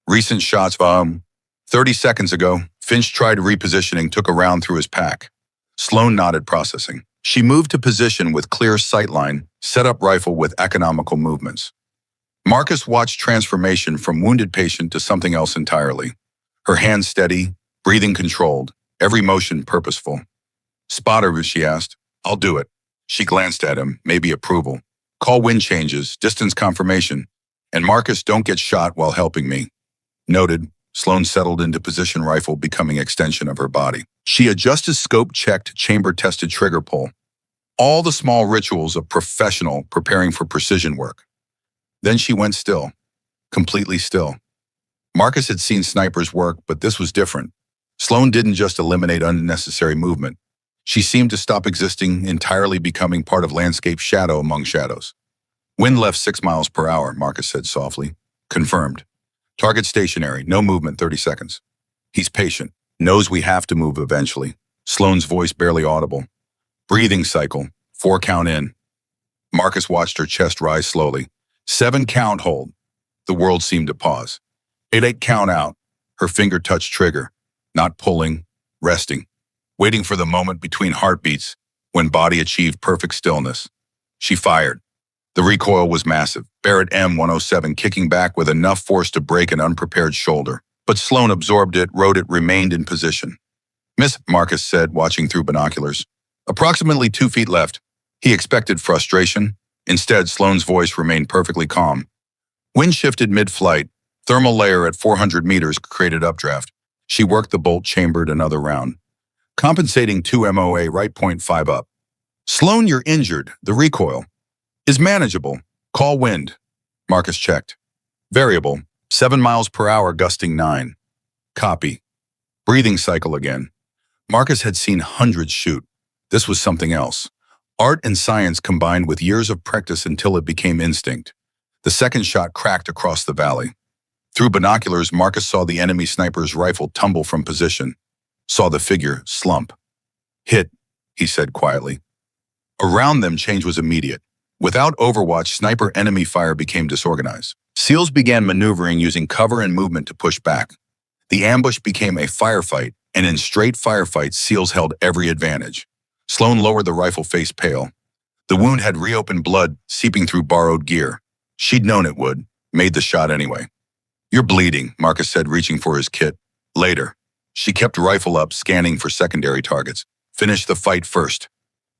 Recent shots, 30 seconds ago, Finch tried repositioning, took a round through his pack. Sloan nodded, processing. She moved to position with clear sightline, set up rifle with economical movements. Marcus watched transformation from wounded patient to something else entirely. Her hands steady, breathing controlled, every motion purposeful. Spotter, she asked. I'll do it. She glanced at him, maybe approval. Call wind changes, distance confirmation. And Marcus, don't get shot while helping me. Noted. Sloan settled into position, rifle becoming extension of her body. She adjusted scope, checked, chamber-tested trigger pull. All the small rituals of professional preparing for precision work. Then she went still, completely still. Marcus had seen snipers work, but this was different. Sloan didn't just eliminate unnecessary movement. She seemed to stop existing, entirely becoming part of landscape, shadow among shadows. Wind left 6 miles per hour, Marcus said softly. Confirmed. Target stationary, no movement, 30 seconds. He's patient, knows we have to move eventually. Sloan's voice barely audible. Breathing cycle, 4 count in. Marcus watched her chest rise slowly. 7 count hold. The world seemed to pause. 8 count out. Her finger touched trigger, not pulling, resting, waiting for the moment between heartbeats when body achieved perfect stillness. She fired. The recoil was massive. Barrett M107 kicking back with enough force to break an unprepared shoulder. But Sloan absorbed it, rode it, remained in position. Miss, Marcus said, watching through binoculars. Approximately 2 feet left. He expected frustration. Instead, Sloan's voice remained perfectly calm. Wind shifted mid-flight. Thermal layer at 400 meters created updraft. She worked the bolt, chambered another round. Compensating 2 MOA, right 0.5 up. Sloan, you're injured. The recoil is manageable. Call wind. Marcus checked. Variable, 7 miles per hour, gusting 9. Copy. Breathing cycle again. Marcus had seen hundreds shoot. This was something else. Art and science combined with years of practice until it became instinct. The second shot cracked across the valley. Through binoculars, Marcus saw the enemy sniper's rifle tumble from position, saw the figure slump. Hit, he said quietly. Around them, change was immediate. Without overwatch, sniper enemy fire became disorganized. SEALs began maneuvering using cover and movement to push back. The ambush became a firefight, and in straight firefights, SEALs held every advantage. Sloan lowered the rifle, face pale. The wound had reopened, blood seeping through borrowed gear. She'd known it would, made the shot anyway. You're bleeding, Marcus said, reaching for his kit. Later. She kept rifle up, scanning for secondary targets. Finish the fight first.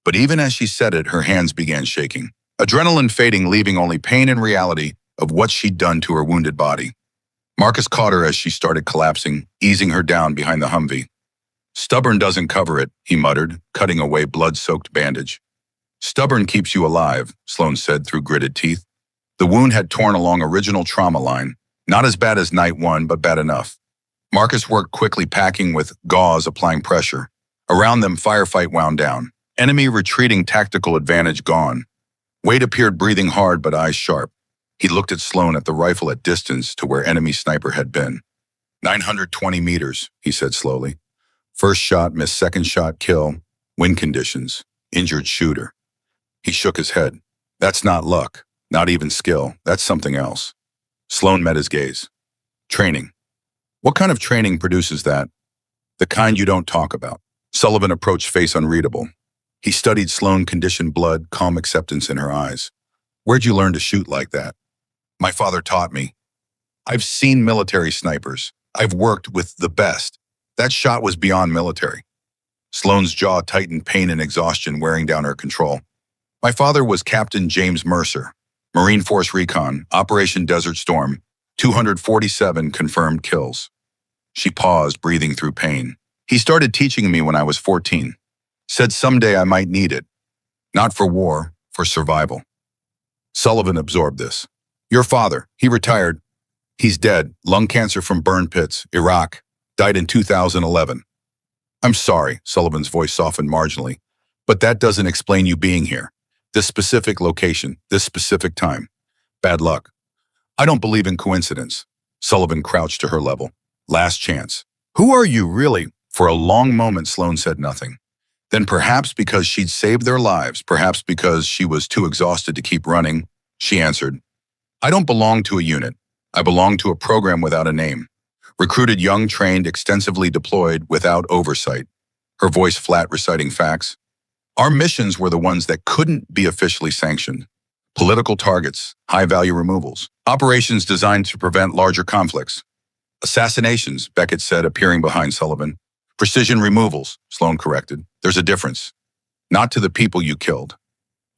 But even as she said it, her hands began shaking. Adrenaline fading, leaving only pain and reality of what she'd done to her wounded body. Marcus caught her as she started collapsing, easing her down behind the Humvee. Stubborn doesn't cover it, he muttered, cutting away blood-soaked bandage. Stubborn keeps you alive, Sloan said through gritted teeth. The wound had torn along original trauma line. Not as bad as night one, but bad enough. Marcus worked quickly, packing with gauze, applying pressure. Around them, firefight wound down. Enemy retreating, tactical advantage gone. Wade appeared, breathing hard but eyes sharp. He looked at Sloan, at the rifle at distance to where enemy sniper had been. 920 meters, he said slowly. First shot, miss, second shot, kill. Wind conditions. Injured shooter. He shook his head. That's not luck. Not even skill. That's something else. Sloan met his gaze. Training. What kind of training produces that? The kind you don't talk about. Sullivan approached, face unreadable. He studied Sloan, conditioned blood, calm acceptance in her eyes. Where'd you learn to shoot like that? My father taught me. I've seen military snipers. I've worked with the best. That shot was beyond military. Sloan's jaw tightened, pain and exhaustion wearing down her control. My father was Captain James Mercer, Marine Force Recon, Operation Desert Storm, 247 confirmed kills. She paused, breathing through pain. He started teaching me when I was 14. Said someday I might need it. Not for war, for survival. Sullivan absorbed this. Your father, he retired. He's dead, lung cancer from burn pits, Iraq, died in 2011. I'm sorry, Sullivan's voice softened marginally, but that doesn't explain you being here. This specific location, this specific time. Bad luck. I don't believe in coincidence. Sullivan crouched to her level. Last chance. Who are you, really? For a long moment, Sloan said nothing. Then perhaps because she'd saved their lives, perhaps because she was too exhausted to keep running, she answered, I don't belong to a unit. I belong to a program without a name. Recruited, young, trained, extensively deployed, without oversight. Her voice flat, reciting facts. Our missions were the ones that couldn't be officially sanctioned. Political targets, high-value removals, operations designed to prevent larger conflicts. Assassinations, Beckett said, appearing behind Sullivan. Precision removals, Sloan corrected. There's a difference. Not to the people you killed.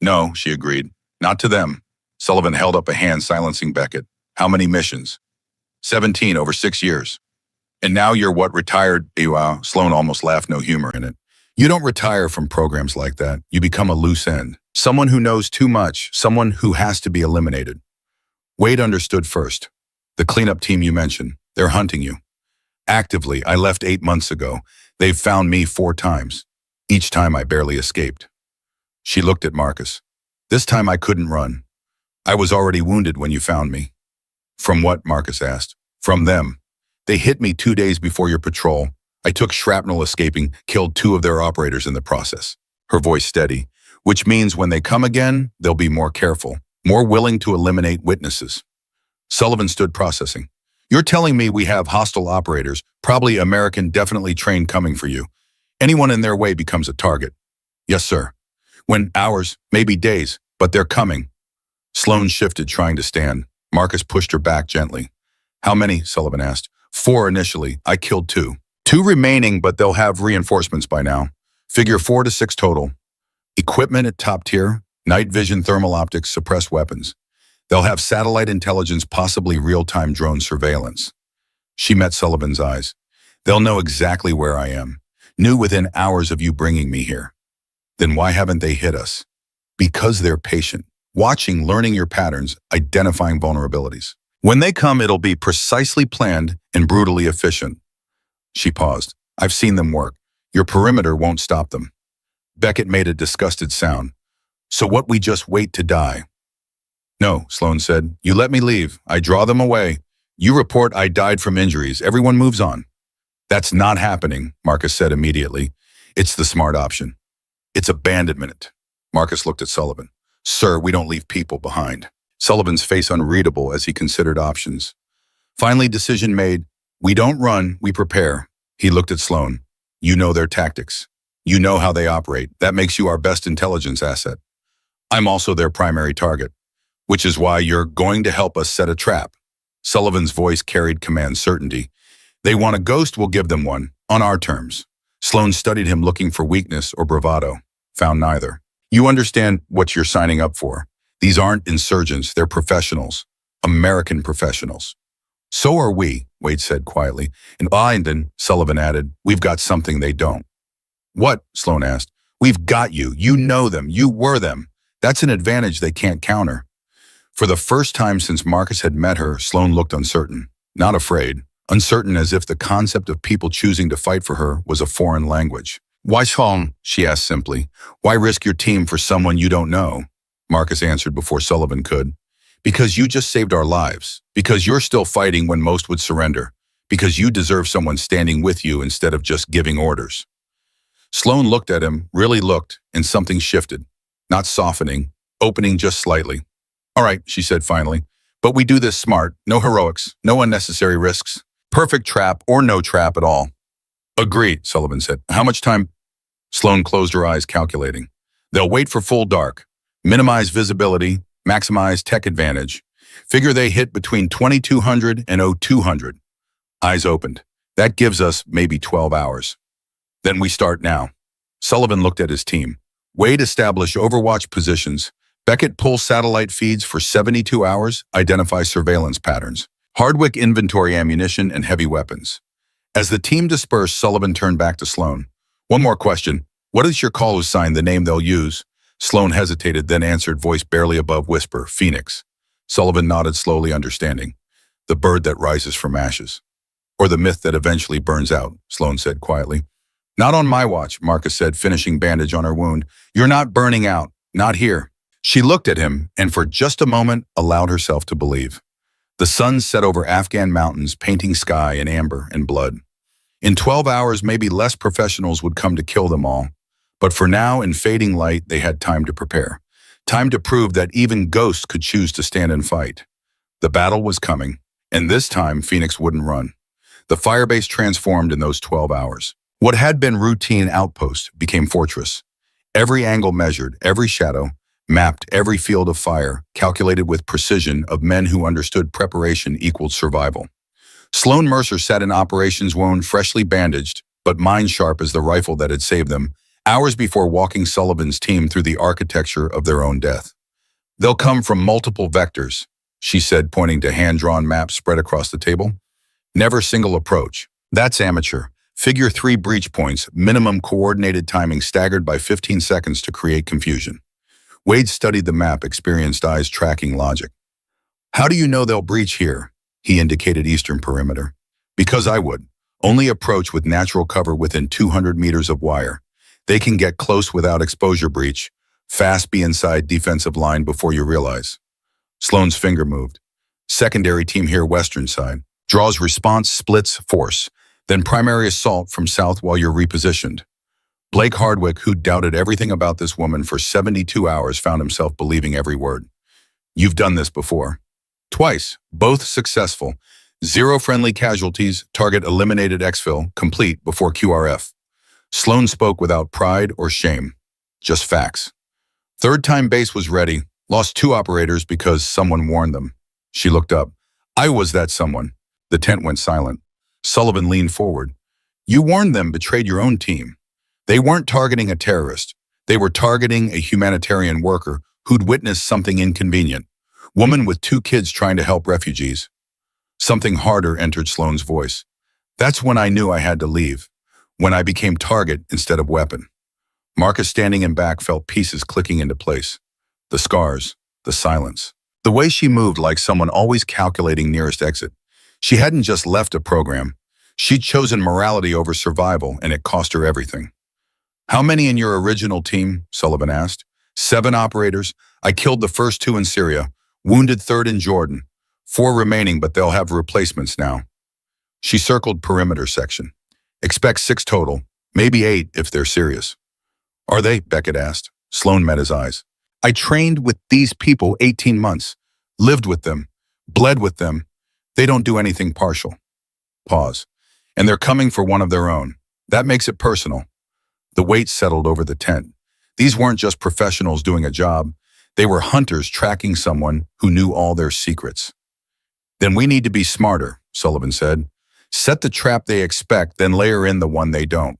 No, she agreed. Not to them. Sullivan held up a hand, silencing Beckett. How many missions? 17 over 6 years. And now you're what, retired? Wow, Sloan almost laughed, no humor in it. You don't retire from programs like that. You become a loose end. Someone who knows too much, someone who has to be eliminated. Wade understood first. The cleanup team you mentioned, they're hunting you. Actively, I left 8 months ago. They've found me 4 times. Each time I barely escaped. She looked at Marcus. This time I couldn't run. I was already wounded when you found me. From what? Marcus asked. From them. They hit me 2 days before your patrol. I took shrapnel escaping, killed 2 of their operators in the process. Her voice steady. Which means when they come again, they'll be more careful, more willing to eliminate witnesses. Sullivan stood processing. You're telling me we have hostile operators, probably American, definitely trained, coming for you. Anyone in their way becomes a target. Yes, sir. When hours, maybe days, but they're coming. Sloan shifted, trying to stand. Marcus pushed her back gently. How many? Sullivan asked. 4 initially. I killed 2. 2 remaining, but they'll have reinforcements by now. Figure 4 to 6 total. Equipment at top tier, night vision, thermal optics, suppressed weapons. They'll have satellite intelligence, possibly real-time drone surveillance. She met Sullivan's eyes. They'll know exactly where I am. Knew within hours of you bringing me here. Then why haven't they hit us? Because they're patient. Watching, learning your patterns, identifying vulnerabilities. When they come, it'll be precisely planned and brutally efficient. She paused. I've seen them work. Your perimeter won't stop them. Beckett made a disgusted sound. So what, we just wait to die? No, Sloan said. You let me leave. I draw them away. You report I died from injuries. Everyone moves on. That's not happening, Marcus said immediately. It's the smart option. It's abandonment. Marcus looked at Sullivan. Sir, we don't leave people behind. Sullivan's face unreadable as he considered options. Finally, decision made. We don't run, we prepare. He looked at Sloan. You know their tactics. You know how they operate. That makes you our best intelligence asset. I'm also their primary target, which is why you're going to help us set a trap. Sullivan's voice carried command certainty. They want a ghost, we'll give them one, on our terms. Sloan studied him, looking for weakness or bravado. Found neither. You understand what you're signing up for. These aren't insurgents, they're professionals. American professionals. So are we, Wade said quietly. And then, Sullivan added, we've got something they don't. What? Sloan asked. We've got you. You know them. You were them. That's an advantage they can't counter. For the first time since Marcus had met her, Sloan looked uncertain, not afraid. Uncertain, as if the concept of people choosing to fight for her was a foreign language. Why Sloan? She asked simply. Why risk your team for someone you don't know? Marcus answered before Sullivan could. Because you just saved our lives. Because you're still fighting when most would surrender. Because you deserve someone standing with you instead of just giving orders. Sloan looked at him, really looked, and something shifted. Not softening, opening just slightly. All right, she said finally. But we do this smart. No heroics. No unnecessary risks. Perfect trap or no trap at all. Agreed, Sullivan said. How much time? Sloan closed her eyes, calculating. They'll wait for full dark. Minimize visibility. Maximize tech advantage. Figure they hit between 2200 and 0200. Eyes opened. That gives us maybe 12 hours. Then we start now. Sullivan looked at his team. Wade established overwatch positions. Beckett pull satellite feeds for 72 hours, identify surveillance patterns. Hardwick inventory ammunition and heavy weapons. As the team dispersed, Sullivan turned back to Sloan. One more question. What is your call sign, the name they'll use? Sloan hesitated, then answered, voice barely above whisper, Phoenix. Sullivan nodded slowly, understanding. The bird that rises from ashes. Or the myth that eventually burns out, Sloan said quietly. Not on my watch, Marcus said, finishing bandage on her wound. You're not burning out. Not here. She looked at him and for just a moment allowed herself to believe. The sun set over Afghan mountains, painting sky in amber and blood. In 12 hours, maybe less professionals would come to kill them all. But for now, in fading light, they had time to prepare. Time to prove that even ghosts could choose to stand and fight. The battle was coming, and this time Phoenix wouldn't run. The firebase transformed in those 12 hours. What had been routine outpost became fortress. Every angle measured, every shadow, mapped every field of fire, calculated with precision of men who understood preparation equaled survival. Sloan Mercer sat in operations wound, freshly bandaged, but mind sharp as the rifle that had saved them, hours before walking Sullivan's team through the architecture of their own death. They'll come from multiple vectors, she said, pointing to hand-drawn maps spread across the table. Never single approach. That's amateur. Figure 3 breach points, minimum coordinated timing staggered by 15 seconds to create confusion. Wade studied the map, experienced eyes tracking logic. How do you know they'll breach here? He indicated eastern perimeter. Because I would. Only approach with natural cover within 200 meters of wire. They can get close without exposure breach. Fast be inside defensive line before you realize. Sloan's finger moved. Secondary team here, western side. Draws response, splits, force. Then primary assault from south while you're repositioned. Blake Hardwick, who doubted everything about this woman for 72 hours, found himself believing every word. You've done this before. Twice, both successful. 0 friendly casualties, target eliminated exfil, complete before QRF. Sloan spoke without pride or shame. Just facts. Third time base was ready, lost 2 operators because someone warned them. She looked up. I was that someone. The tent went silent. Sullivan leaned forward. You warned them, betrayed your own team. They weren't targeting a terrorist. They were targeting a humanitarian worker who'd witnessed something inconvenient. Woman with 2 kids trying to help refugees. Something harder entered Sloan's voice. That's when I knew I had to leave. When I became target instead of weapon. Marcus, standing in back, felt pieces clicking into place. The scars, the silence. The way she moved, like someone always calculating nearest exit. She hadn't just left a program. She'd chosen morality over survival, and it cost her everything. How many in your original team? Sullivan asked. 7 operators. I killed the first 2 in Syria, wounded 3rd in Jordan. 4 remaining, but they'll have replacements now. She circled perimeter section. Expect 6 total, maybe 8 if they're serious. Are they? Beckett asked. Sloan met his eyes. I trained with these people 18 months, lived with them, bled with them. They don't do anything partial. Pause. And they're coming for one of their own. That makes it personal. The weight settled over the tent. These weren't just professionals doing a job. They were hunters tracking someone who knew all their secrets. Then we need to be smarter, Sullivan said. Set the trap they expect, then layer in the one they don't.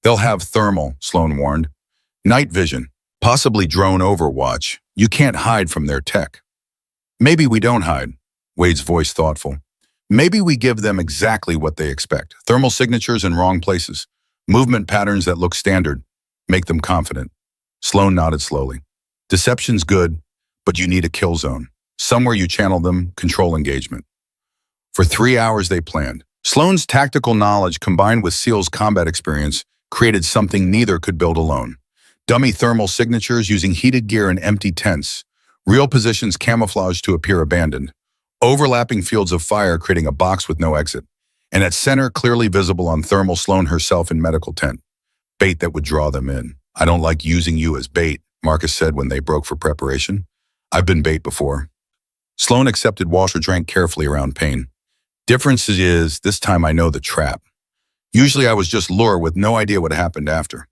They'll have thermal, Sloan warned. Night vision, possibly drone overwatch. You can't hide from their tech. Maybe we don't hide, Wade's voice thoughtful. Maybe we give them exactly what they expect. Thermal signatures in wrong places. Movement patterns that look standard. Make them confident. Sloan nodded slowly. Deception's good, but you need a kill zone. Somewhere you channel them, control engagement. For 3 hours they planned. Sloan's tactical knowledge combined with SEAL's combat experience created something neither could build alone. Dummy thermal signatures using heated gear and empty tents. Real positions camouflaged to appear abandoned. Overlapping fields of fire creating a box with no exit. And at center, clearly visible on thermal, Sloan herself in medical tent. Bait that would draw them in. I don't like using you as bait, Marcus said when they broke for preparation. I've been bait before. Sloan accepted water, drank carefully around pain. Difference is, this time I know the trap. Usually I was just lure with no idea what happened after.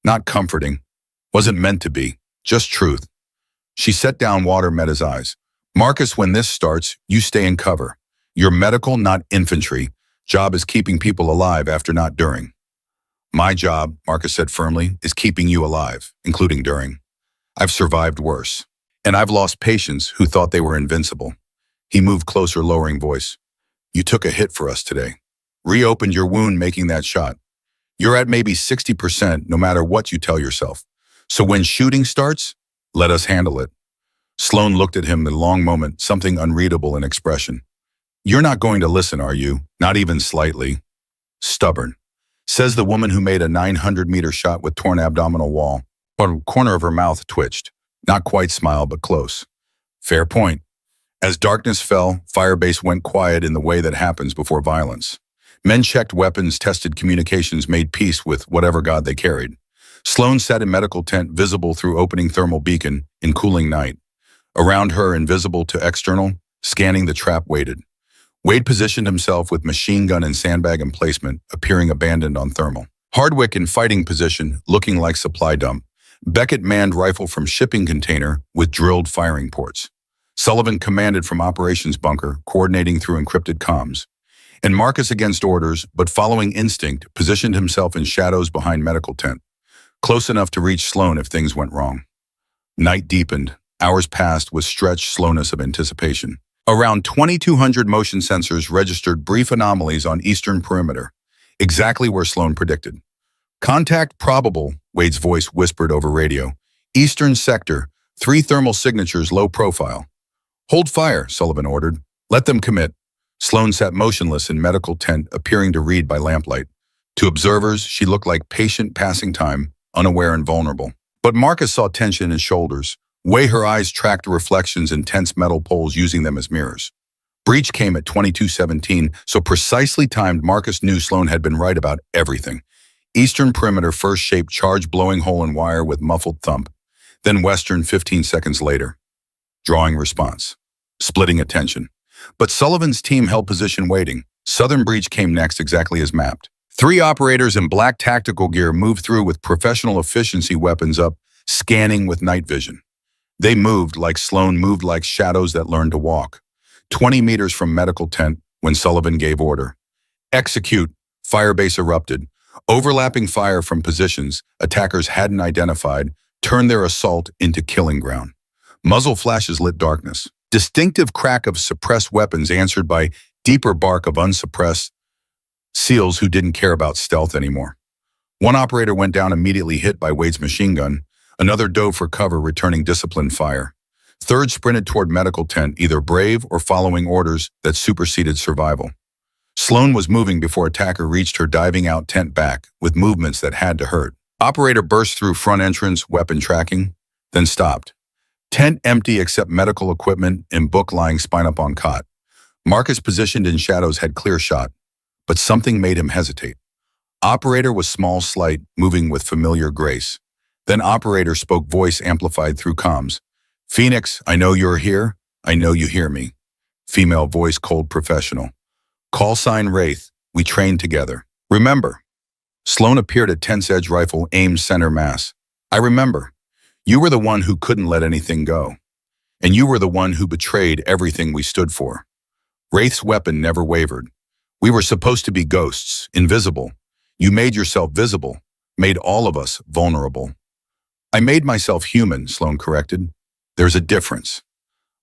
Not comforting. Wasn't meant to be. Just truth. She set down water, met his eyes. Marcus, when this starts, you stay in cover. You're medical, not infantry. Job is keeping people alive after, not during. My job, Marcus said firmly, is keeping you alive, including during. I've survived worse. And I've lost patients who thought they were invincible. He moved closer, lowering voice. You took a hit for us today. Reopened your wound making that shot. You're at maybe 60% no matter what you tell yourself. So when shooting starts, let us handle it. Sloan looked at him in a long moment, something unreadable in expression. You're not going to listen, are you? Not even slightly. Stubborn. Says the woman who made a 900-meter shot with torn abdominal wall. One corner of her mouth twitched. Not quite smile, but close. Fair point. As darkness fell, Firebase went quiet in the way that happens before violence. Men checked weapons, tested communications, made peace with whatever god they carried. Sloan sat in medical tent, visible through opening thermal beacon in cooling night. Around her, invisible to external, scanning the trap, waited. Wade positioned himself with machine gun and sandbag emplacement, appearing abandoned on thermal. Hardwick in fighting position, looking like supply dump. Beckett manned rifle from shipping container with drilled firing ports. Sullivan commanded from operations bunker, coordinating through encrypted comms. And Marcus, against orders, but following instinct, positioned himself in shadows behind medical tent, close enough to reach Sloan if things went wrong. Night deepened. Hours passed with stretched slowness of anticipation. Around 2,200 motion sensors registered brief anomalies on eastern perimeter, exactly where Sloan predicted. Contact probable, Wade's voice whispered over radio. Eastern sector, 3 thermal signatures, low profile. Hold fire, Sullivan ordered. Let them commit. Sloan sat motionless in medical tent, appearing to read by lamplight. To observers, she looked like patient passing time, unaware and vulnerable. But Marcus saw tension in shoulders. Way her eyes tracked reflections in tense metal poles, using them as mirrors. Breach came at 22:17, so precisely timed. Marcus knew Sloan had been right about everything. Eastern perimeter first shaped charge, blowing hole in wire with muffled thump. Then western 15 seconds later. Drawing response. Splitting attention. But Sullivan's team held position waiting. Southern breach came next, exactly as mapped. 3 operators in black tactical gear moved through with professional efficiency, weapons up, scanning with night vision. They moved like Sloan moved, like shadows that learned to walk. 20 meters from medical tent when Sullivan gave order. Execute. Firebase erupted. Overlapping fire from positions attackers hadn't identified turned their assault into killing ground. Muzzle flashes lit darkness. Distinctive crack of suppressed weapons answered by deeper bark of unsuppressed SEALs who didn't care about stealth anymore. One operator went down, immediately hit by Wade's machine gun. Another dove for cover, returning disciplined fire. Third sprinted toward medical tent, either brave or following orders that superseded survival. Sloan was moving before attacker reached her, diving out tent back with movements that had to hurt. Operator burst through front entrance, weapon tracking. then stopped. Tent empty except medical equipment and book lying spine up on cot. Marcus, positioned in shadows, had clear shot, but something made him hesitate. Operator was small, slight, moving with familiar grace. Then operator spoke, voice amplified through comms. Phoenix, I know you're here. I know you hear me. Female voice, cold, professional. Call sign Wraith. We trained together. Remember? Sloan appeared at tense edge rifle aimed center mass. I remember. You were the one who couldn't let anything go. And you were the one who betrayed everything we stood for. Wraith's weapon never wavered. We were supposed to be ghosts, invisible. You made yourself visible, made all of us vulnerable. I made myself human, Sloan corrected. There's a difference.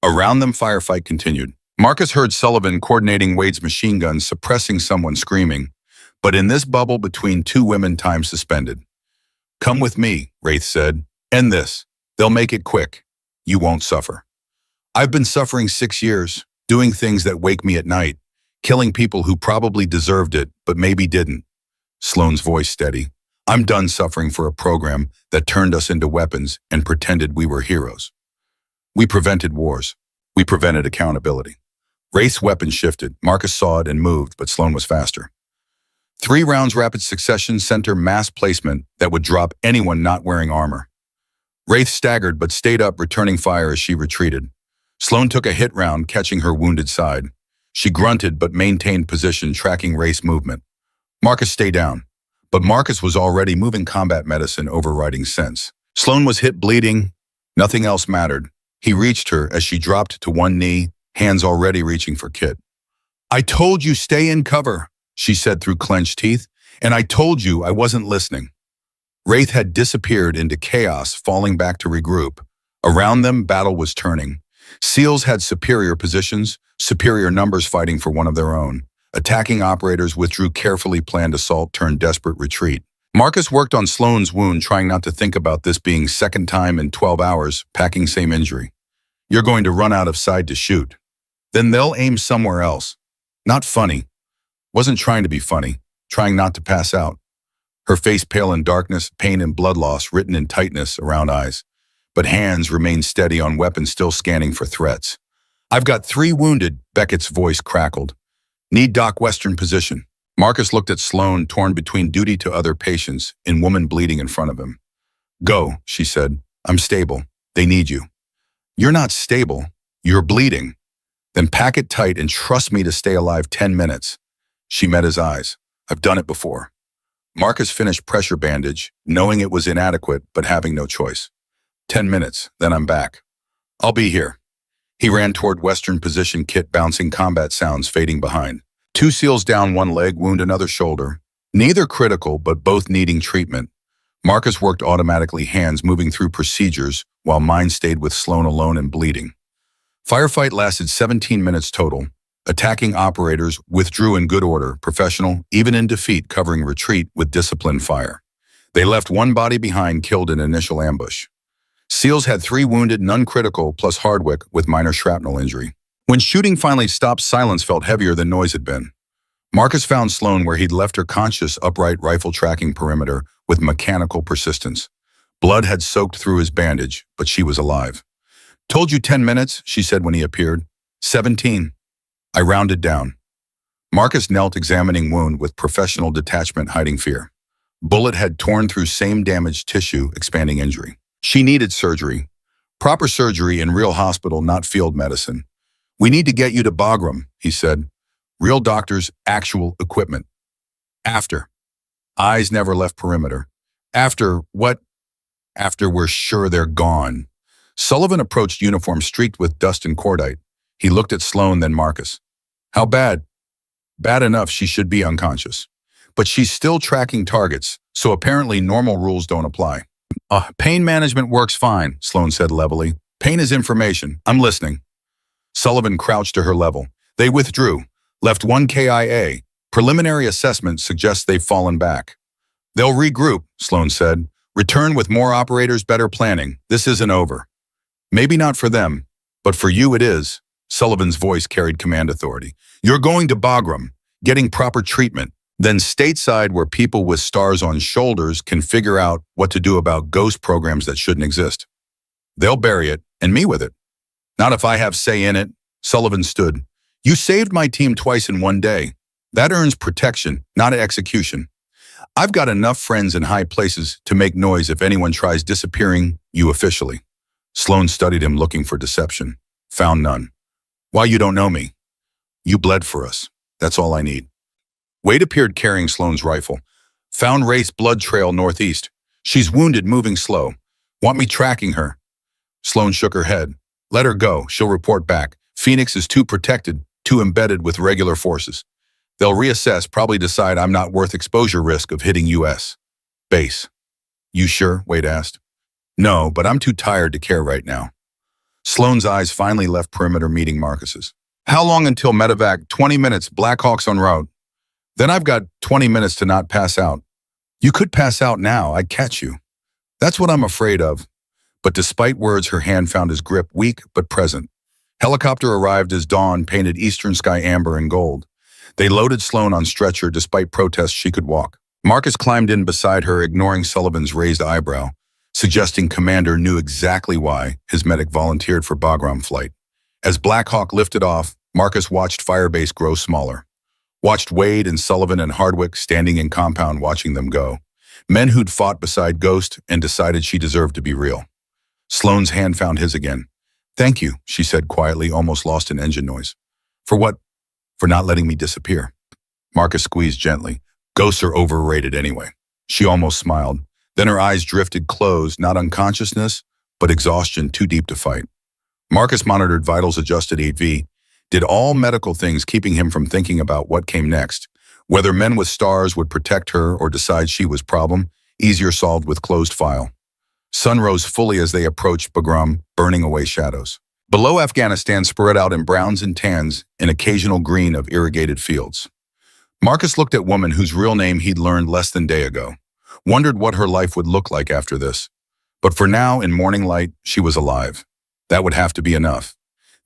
Around them, firefight continued. Marcus heard Sullivan coordinating Wade's machine gun, suppressing someone screaming. But in this bubble between two women, time suspended. Come with me, Wraith said. End this. They'll make it quick. You won't suffer. I've been suffering 6 years, doing things that wake me at night, killing people who probably deserved it, but maybe didn't. Sloan's voice steady. I'm done suffering for a program that turned us into weapons and pretended we were heroes. We prevented wars. We prevented accountability. Wraith's weapon shifted. Marcus saw it and moved, but Sloan was faster. 3 rounds, rapid succession, center mass placement that would drop anyone not wearing armor. Wraith staggered but stayed up, returning fire as she retreated. Sloan took a hit round, catching her wounded side. She grunted but maintained position, tracking Wraith's movement. Marcus, stay down. But Marcus was already moving, combat medicine overriding sense. Sloan was hit, bleeding. Nothing else mattered. He reached her as she dropped to one knee, hands already reaching for Kit. I told you stay in cover, she said through clenched teeth, and I told you I wasn't listening. Wraith had disappeared into chaos, falling back to regroup. Around them, battle was turning. SEALs had superior positions, superior numbers fighting for one of their own. Attacking operators withdrew, carefully planned assault turned desperate retreat. Marcus worked on Sloan's wound, trying not to think about this being second time in 12 hours, packing same injury. You're going to run out of side to shoot. Then they'll aim somewhere else. Not funny. Wasn't trying to be funny, trying not to pass out. Her face pale in darkness, pain and blood loss written in tightness around eyes. But hands remained steady on weapons, still scanning for threats. I've got 3 wounded, Beckett's voice crackled. Need Doc Western position. Marcus looked at Sloan, torn between duty to other patients and woman bleeding in front of him. Go, she said. I'm stable. They need you. You're not stable. You're bleeding. Then pack it tight and trust me to stay alive 10 minutes. She met his eyes. I've done it before. Marcus finished pressure bandage, knowing it was inadequate, but having no choice. 10 minutes, then I'm back. I'll be here. He ran toward Western position, Kit bouncing, combat sounds fading behind. 2 SEALs down, one leg wound, another shoulder. Neither critical, but both needing treatment. Marcus worked automatically, hands moving through procedures, while mine stayed with Sloan alone and bleeding. Firefight lasted 17 minutes total. Attacking operators withdrew in good order, professional, even in defeat, covering retreat with disciplined fire. They left one body behind, killed in initial ambush. SEALs had 3 wounded, none critical, plus Hardwick with minor shrapnel injury. When shooting finally stopped, silence felt heavier than noise had been. Marcus found Sloan where he'd left her, conscious, upright, rifle tracking perimeter with mechanical persistence. Blood had soaked through his bandage, but she was alive. Told you 10 minutes, she said when he appeared. 17. I rounded down. Marcus knelt, examining wound with professional detachment, hiding fear. Bullet had torn through same damaged tissue, expanding injury. She needed surgery. Proper surgery in real hospital, not field medicine. We need to get you to Bagram, he said. Real doctors, actual equipment. After. Eyes never left perimeter. After what? After we're sure they're gone. Sullivan approached, uniform streaked with dust and cordite. He looked at Sloan, then Marcus. How bad? Bad enough she should be unconscious. But she's still tracking targets, so apparently normal rules don't apply. Pain management works fine, Sloan said levelly. Pain is information. I'm listening. Sullivan crouched to her level. They withdrew, left 1 KIA. Preliminary assessment suggests they've fallen back. They'll regroup, Sloan said. Return with more operators, better planning. This isn't over. Maybe not for them, but for you it is. Sullivan's voice carried command authority. You're going to Bagram, getting proper treatment. Then stateside, where people with stars on shoulders can figure out what to do about ghost programs that shouldn't exist. They'll bury it, and me with it. Not if I have say in it. Sullivan stood. You saved my team twice in one day. That earns protection, not execution. I've got enough friends in high places to make noise if anyone tries disappearing you officially. Sloan studied him, looking for deception. Found none. Why, you don't know me. You bled for us. That's all I need. Wade appeared carrying Sloan's rifle. Found Wraith's blood trail northeast. She's wounded, moving slow. Want me tracking her? Sloan shook her head. Let her go. She'll report back. Phoenix is too protected, too embedded with regular forces. They'll reassess, probably decide I'm not worth exposure risk of hitting U.S. base. You sure? Wade asked. No, but I'm too tired to care right now. Sloan's eyes finally left perimeter meeting Marcus's. How long until medevac? 20 minutes, Blackhawks en route. Then I've got 20 minutes to not pass out. You could pass out now, I'd catch you. That's what I'm afraid of. But despite words, her hand found his grip, weak but present. Helicopter arrived as dawn painted eastern sky amber and gold. They loaded Sloan on stretcher despite protests she could walk. Marcus climbed in beside her, ignoring Sullivan's raised eyebrow, suggesting Commander knew exactly why his medic volunteered for Bagram flight. As Black Hawk lifted off, Marcus watched Firebase grow smaller. Watched Wade and Sullivan and Hardwick standing in compound watching them go. Men who'd fought beside Ghost and decided she deserved to be real. Sloan's hand found his again. Thank you, she said quietly, almost lost in engine noise. For what? For not letting me disappear. Marcus squeezed gently. Ghosts are overrated anyway. She almost smiled. Then her eyes drifted closed, not unconsciousness, but exhaustion too deep to fight. Marcus monitored vitals, adjusted 8V, did all medical things keeping him from thinking about what came next. Whether men with stars would protect her or decide she was problem, easier solved with closed file. Sun rose fully as they approached Bagram, burning away shadows. Below, Afghanistan spread out in browns and tans, an occasional green of irrigated fields. Marcus looked at woman whose real name he'd learned less than a day ago, wondered what her life would look like after this. But for now, in morning light, she was alive. That would have to be enough.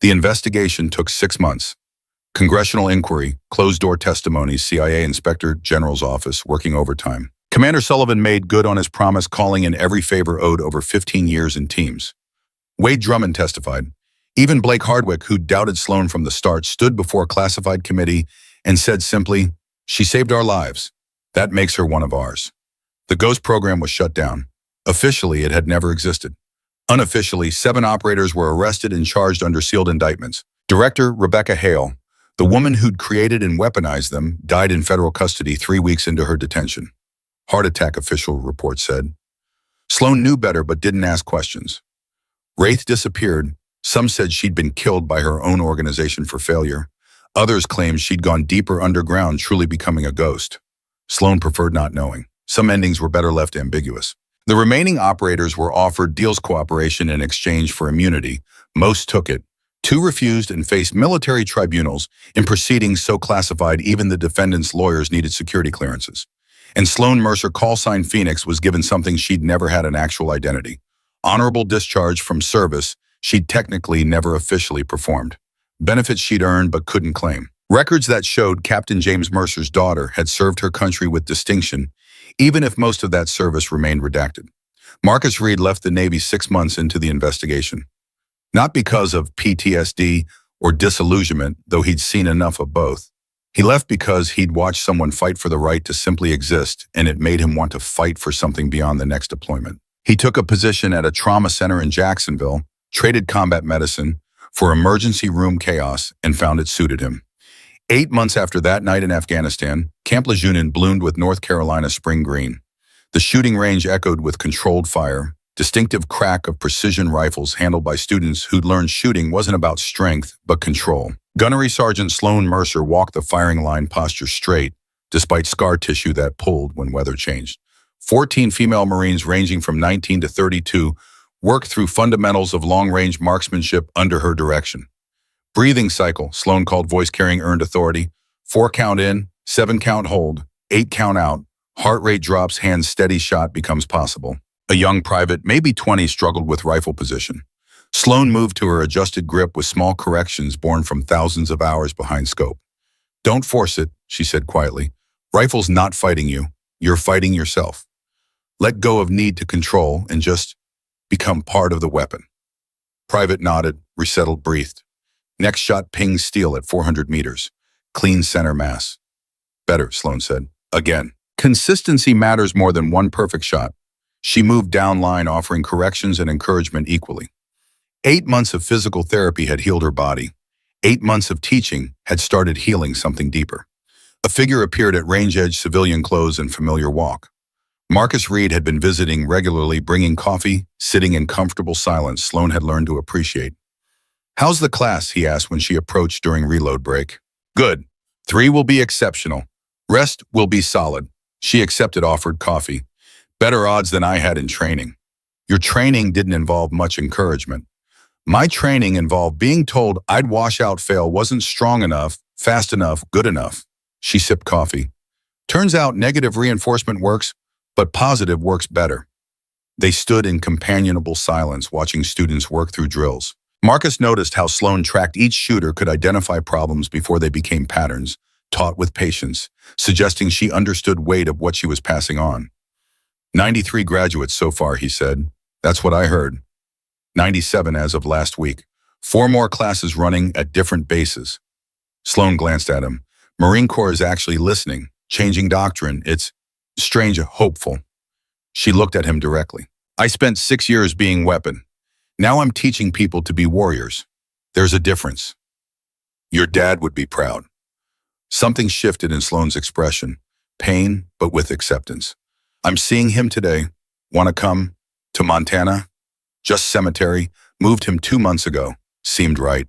The investigation took 6 months. Congressional inquiry, closed-door testimonies, CIA Inspector General's office, working overtime. Commander Sullivan made good on his promise, calling in every favor owed over 15 years in teams. Wade Drummond testified. Even Blake Hardwick, who doubted Sloan from the start, stood before a classified committee and said simply, "She saved our lives. That makes her one of ours." The Ghost program was shut down. Officially, it had never existed. Unofficially, 7 operators were arrested and charged under sealed indictments. Director Rebecca Hale, the woman who'd created and weaponized them, died in federal custody 3 weeks into her detention. Heart attack, official report said. Sloan knew better but didn't ask questions. Wraith disappeared. Some said she'd been killed by her own organization for failure. Others claimed she'd gone deeper underground, truly becoming a ghost. Sloan preferred not knowing. Some endings were better left ambiguous. The remaining operators were offered deals cooperation in exchange for immunity. Most took it. 2 refused and faced military tribunals in proceedings so classified even the defendants' lawyers needed security clearances. And Sloan Mercer, call sign Phoenix, was given something she'd never had: an actual identity. Honorable discharge from service she'd technically never officially performed. Benefits she'd earned but couldn't claim. Records that showed Captain James Mercer's daughter had served her country with distinction, even if most of that service remained redacted. Marcus Reed left the Navy 6 months into the investigation. Not because of PTSD or disillusionment, though he'd seen enough of both. He left because he'd watched someone fight for the right to simply exist, and it made him want to fight for something beyond the next deployment. He took a position at a trauma center in Jacksonville, traded combat medicine for emergency room chaos, and found it suited him. 8 months after that night in Afghanistan, Camp Lejeune bloomed with North Carolina spring green. The shooting range echoed with controlled fire, distinctive crack of precision rifles handled by students who'd learned shooting wasn't about strength, but control. Gunnery Sergeant Sloan Mercer walked the firing line, posture straight, despite scar tissue that pulled when weather changed. 14 female Marines ranging from 19 to 32 worked through fundamentals of long-range marksmanship under her direction. Breathing cycle, Sloan called voice-carrying earned authority. 4 count in, 7 count hold, 8 count out. Heart rate drops, hands steady, shot becomes possible. A young private, maybe 20, struggled with rifle position. Sloan moved to her adjusted grip with small corrections born from thousands of hours behind scope. "Don't force it," she said quietly. "Rifle's not fighting you. You're fighting yourself. Let go of need to control and just become part of the weapon." Private nodded, resettled, breathed. Next shot pinged steel at 400 meters. Clean center mass. Better, Sloan said. Again. Consistency matters more than one perfect shot. She moved down line, offering corrections and encouragement equally. 8 months of physical therapy had healed her body. 8 months of teaching had started healing something deeper. A figure appeared at range-edge civilian clothes and familiar walk. Marcus Reed had been visiting regularly, bringing coffee, sitting in comfortable silence Sloan had learned to appreciate. "How's the class?" he asked when she approached during reload break. "Good. 3 will be exceptional. Rest will be solid." She accepted offered coffee. "Better odds than I had in training." "Your training didn't involve much encouragement." "My training involved being told I'd wash out, fail, wasn't strong enough, fast enough, good enough." She sipped coffee. "Turns out negative reinforcement works, but positive works better." They stood in companionable silence, watching students work through drills. Marcus noticed how Sloan tracked each shooter could identify problems before they became patterns, taught with patience, suggesting she understood weight of what she was passing on. 93 graduates so far, he said. "That's what I heard." 97 as of last week. 4 more classes running at different bases. Sloan glanced at him. "Marine Corps is actually listening, changing doctrine. It's strange, hopeful." She looked at him directly. "I spent 6 years being weapon. Now I'm teaching people to be warriors. There's a difference. Your dad would be proud." Something shifted in Sloan's expression. Pain, but with acceptance. "I'm seeing him today. Want to come? To Montana?" Just cemetery. Moved him 2 months ago. Seemed right.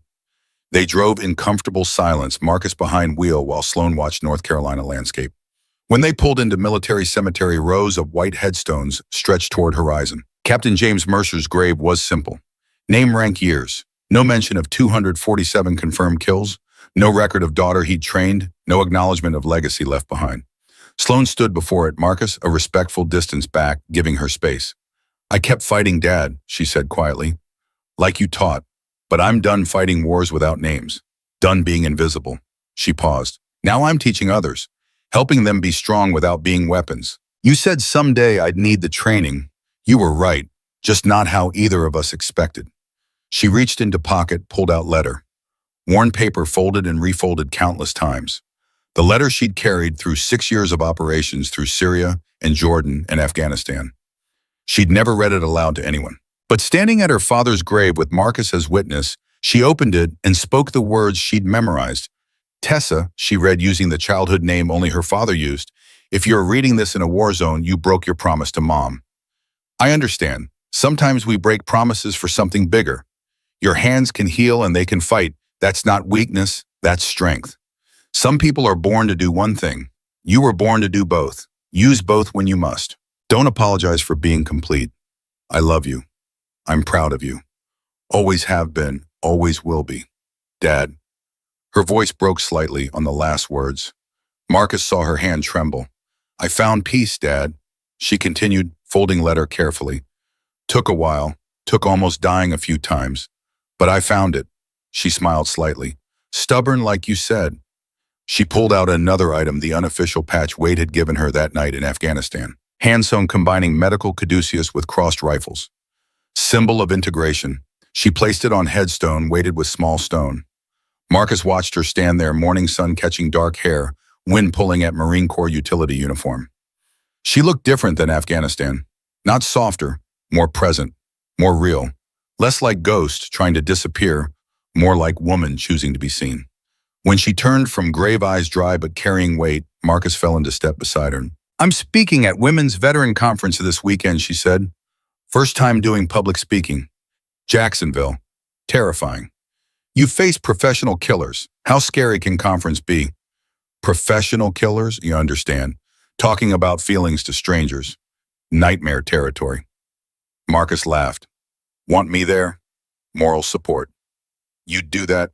They drove in comfortable silence, Marcus behind wheel while Sloan watched North Carolina landscape. When they pulled into military cemetery, rows of white headstones stretched toward horizon. Captain James Mercer's grave was simple. Name, rank, years. No mention of 247 confirmed kills. No record of daughter he'd trained. No acknowledgement of legacy left behind. Sloan stood before it, Marcus a respectful distance back, giving her space. "I kept fighting, Dad," she said quietly. "Like you taught. But I'm done fighting wars without names. Done being invisible." She paused. "Now I'm teaching others. Helping them be strong without being weapons. You said someday I'd need the training. You were right, just not how either of us expected." She reached into pocket, pulled out letter. Worn paper folded and refolded countless times. The letter she'd carried through 6 years of operations through Syria and Jordan and Afghanistan. She'd never read it aloud to anyone. But standing at her father's grave with Marcus as witness, she opened it and spoke the words she'd memorized. "Tessa," she read using the childhood name only her father used. "If you're reading this in a war zone, you broke your promise to Mom. I understand. Sometimes we break promises for something bigger. Your hands can heal and they can fight. That's not weakness, that's strength. Some people are born to do one thing. You were born to do both. Use both when you must. Don't apologize for being complete. I love you. I'm proud of you. Always have been, always will be. Dad." Her voice broke slightly on the last words. Marcus saw her hand tremble. "I found peace, Dad," she continued, folding letter carefully. "Took a while, took almost dying a few times. But I found it." She smiled slightly. "Stubborn like you said." She pulled out another item, the unofficial patch Wade had given her that night in Afghanistan. Hand-sewn, combining medical caduceus with crossed rifles. Symbol of integration. She placed it on headstone, weighted with small stone. Marcus watched her stand there, morning sun catching dark hair, wind pulling at Marine Corps utility uniform. She looked different than Afghanistan. Not softer, more present, more real. Less like ghost trying to disappear, more like woman choosing to be seen. When she turned from grave eyes dry but carrying weight, Marcus fell into step beside her. "I'm speaking at Women's Veteran Conference this weekend," she said. "First time doing public speaking. Jacksonville. Terrifying. You face professional killers. How scary can conference be?" "Professional killers, you understand. Talking about feelings to strangers. Nightmare territory." Marcus laughed. "Want me there? Moral support. You'd do that?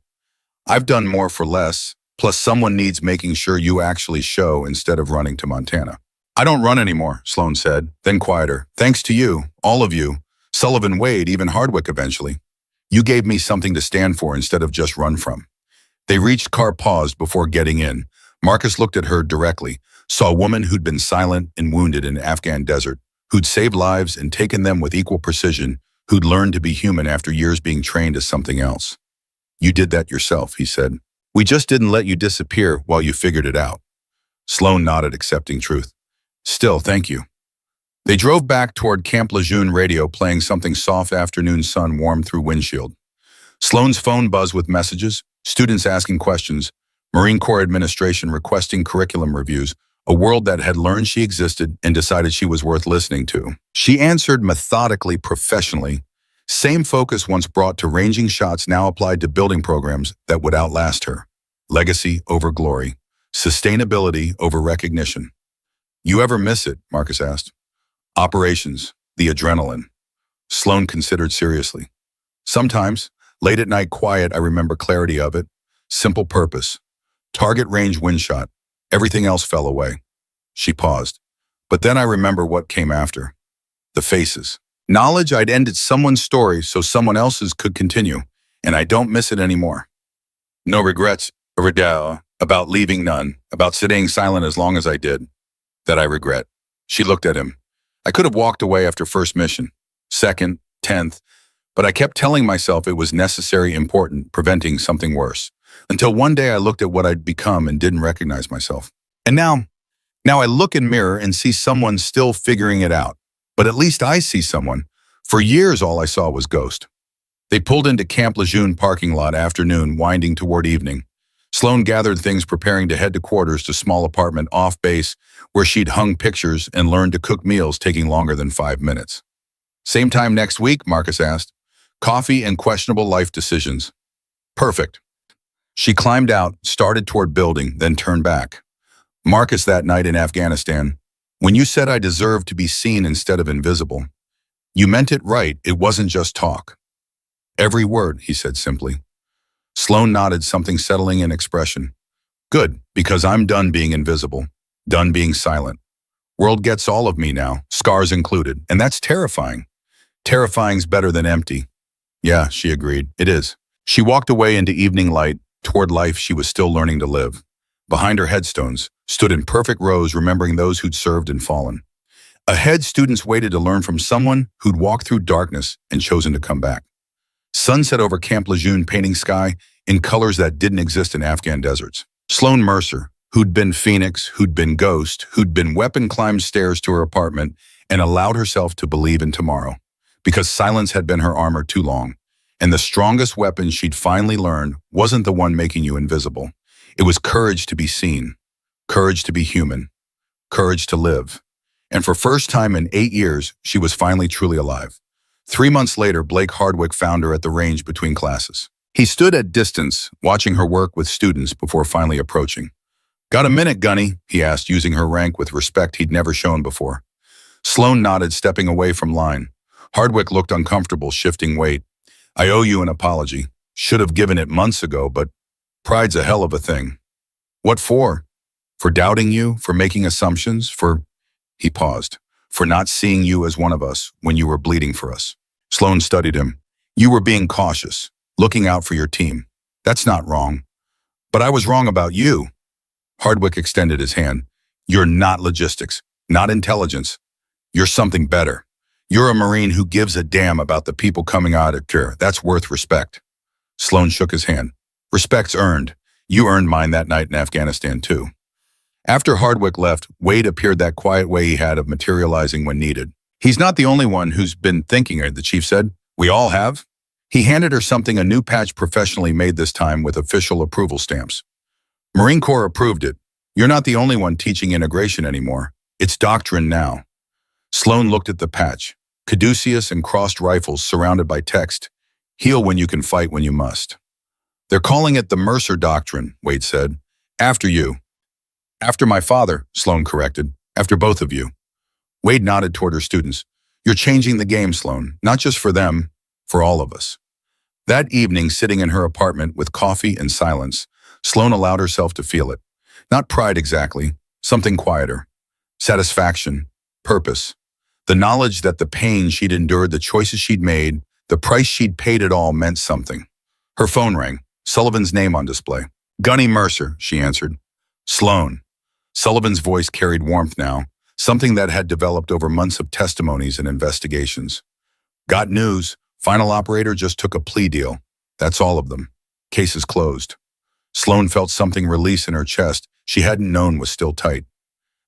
I've done more for less, plus someone needs making sure you actually show instead of running to Montana." "I don't run anymore," Sloan said, then quieter. "Thanks to you, all of you, Sullivan, Wade, even Hardwick eventually. You gave me something to stand for instead of just run from." They reached car, paused before getting in. Marcus looked at her directly, saw a woman who'd been silent and wounded in Afghan desert, who'd saved lives and taken them with equal precision, who'd learned to be human after years being trained as something else. You did that yourself, he said. We just didn't let you disappear while you figured it out. Sloan nodded, accepting truth. Still, thank you. They drove back toward Camp Lejeune, radio playing something soft. Afternoon sun warmed through windshield. Sloan's phone buzzed with messages, students asking questions, Marine Corps administration requesting curriculum reviews, a world that had learned she existed and decided she was worth listening to. She answered methodically, professionally. Same focus once brought to ranging shots now applied to building programs that would outlast her. Legacy over glory. Sustainability over recognition. You ever miss it? Marcus asked. Operations. The adrenaline. Sloan considered seriously. Sometimes, late at night quiet, I remember clarity of it. Simple purpose. Target range wind shot. Everything else fell away. She paused. But then I remember what came after. The faces. Knowledge I'd ended someone's story so someone else's could continue, and I don't miss it anymore. No regrets, about leaving none, about sitting silent as long as I did, that I regret. She looked at him. I could have walked away after first mission, second, 10th, but I kept telling myself it was necessary, important, preventing something worse. Until one day I looked at what I'd become and didn't recognize myself. And now I look in mirror and see someone still figuring it out. But at least I see someone. For years, all I saw was ghost. They pulled into Camp Lejeune parking lot, afternoon, winding toward evening. Sloan gathered things, preparing to head to quarters to small apartment off base, where she'd hung pictures and learned to cook meals taking longer than 5 minutes. Same time next week, Marcus asked. Coffee and questionable life decisions. Perfect. She climbed out, started toward building, then turned back. Marcus, that night in Afghanistan, when you said I deserved to be seen instead of invisible, you meant it right. It wasn't just talk. Every word, he said simply. Sloan nodded, something settling in expression. Good, because I'm done being invisible, done being silent. World gets all of me now, scars included, and that's terrifying. Terrifying's better than empty. Yeah, she agreed, it is. She walked away into evening light, toward life she was still learning to live. Behind her headstones, stood in perfect rows, remembering those who'd served and fallen. Ahead, students waited to learn from someone who'd walked through darkness and chosen to come back. Sunset over Camp Lejeune, painting sky in colors that didn't exist in Afghan deserts. Sloan Mercer, who'd been Phoenix, who'd been Ghost, who'd been Weapon, climbed stairs to her apartment and allowed herself to believe in tomorrow. Because silence had been her armor too long. And the strongest weapon she'd finally learned wasn't the one making you invisible. It was courage to be seen, courage to be human, courage to live. And for first time in 8 years, she was finally truly alive. 3 months later, Blake Hardwick found her at the range between classes. He stood at distance, watching her work with students before finally approaching. Got a minute, Gunny? He asked, using her rank with respect he'd never shown before. Sloan nodded, stepping away from line. Hardwick looked uncomfortable, shifting weight. I owe you an apology. Should have given it months ago, but pride's a hell of a thing. What for? For doubting you, for making assumptions, for... He paused. For not seeing you as one of us when you were bleeding for us. Sloan studied him. You were being cautious, looking out for your team. That's not wrong. But I was wrong about you. Hardwick extended his hand. You're not logistics, not intelligence. You're something better. You're a Marine who gives a damn about the people coming out of care. That's worth respect. Sloan shook his hand. Respect's earned. You earned mine that night in Afghanistan, too. After Hardwick left, Wade appeared, that quiet way he had of materializing when needed. He's not the only one who's been thinking it, the chief said. We all have. He handed her something, a new patch professionally made this time with official approval stamps. Marine Corps approved it. You're not the only one teaching integration anymore. It's doctrine now. Sloan looked at the patch. Caduceus and crossed rifles surrounded by text. Heal when you can, fight when you must. They're calling it the Mercer Doctrine, Wade said. After you. After my father, Sloan corrected. After both of you. Wade nodded toward her students. You're changing the game, Sloan. Not just for them, for all of us. That evening, sitting in her apartment with coffee and silence, Sloan allowed herself to feel it. Not pride exactly, something quieter. Satisfaction, purpose. The knowledge that the pain she'd endured, the choices she'd made, the price she'd paid, it all meant something. Her phone rang, Sullivan's name on display. Gunny Mercer, she answered. Sloan. Sullivan's voice carried warmth now, something that had developed over months of testimonies and investigations. Got news. Final operator just took a plea deal. That's all of them. Case is closed. Sloane felt something release in her chest she hadn't known was still tight.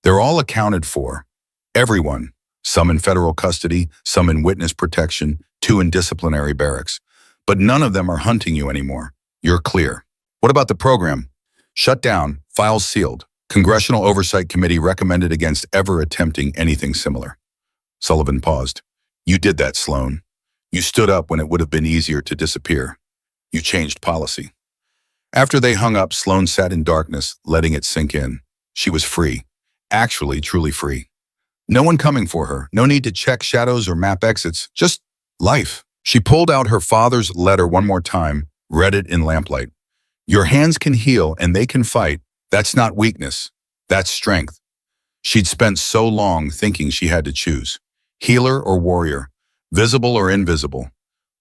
They're all accounted for. Everyone. Some in federal custody, some in witness protection, 2 in disciplinary barracks. But none of them are hunting you anymore. You're clear. What about the program? Shut down, files sealed. Congressional Oversight Committee recommended against ever attempting anything similar. Sullivan paused. You did that, Sloane. You stood up when it would have been easier to disappear. You changed policy. After they hung up, Sloane sat in darkness, letting it sink in. She was free. Actually, truly free. No one coming for her. No need to check shadows or map exits. Just life. She pulled out her father's letter one more time, read it in lamplight. Your hands can heal and they can fight. That's not weakness. That's strength. She'd spent so long thinking she had to choose. Healer or warrior. Visible or invisible.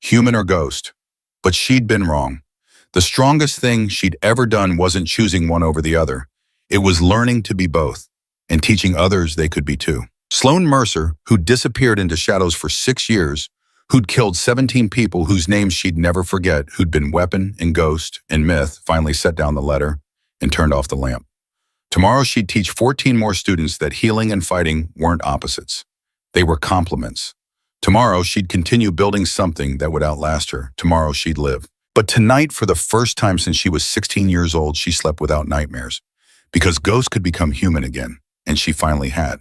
Human or ghost. But she'd been wrong. The strongest thing she'd ever done wasn't choosing one over the other. It was learning to be both and teaching others they could be too. Sloane Mercer, who'd disappeared into shadows for 6 years, who'd killed 17 people whose names she'd never forget, who'd been weapon and ghost and myth, finally set down the letter and turned off the lamp. Tomorrow she'd teach 14 more students that healing and fighting weren't opposites. They were complements. Tomorrow she'd continue building something that would outlast her. Tomorrow she'd live. But tonight, for the first time since she was 16 years old, she slept without nightmares. Because ghosts could become human again, and she finally had.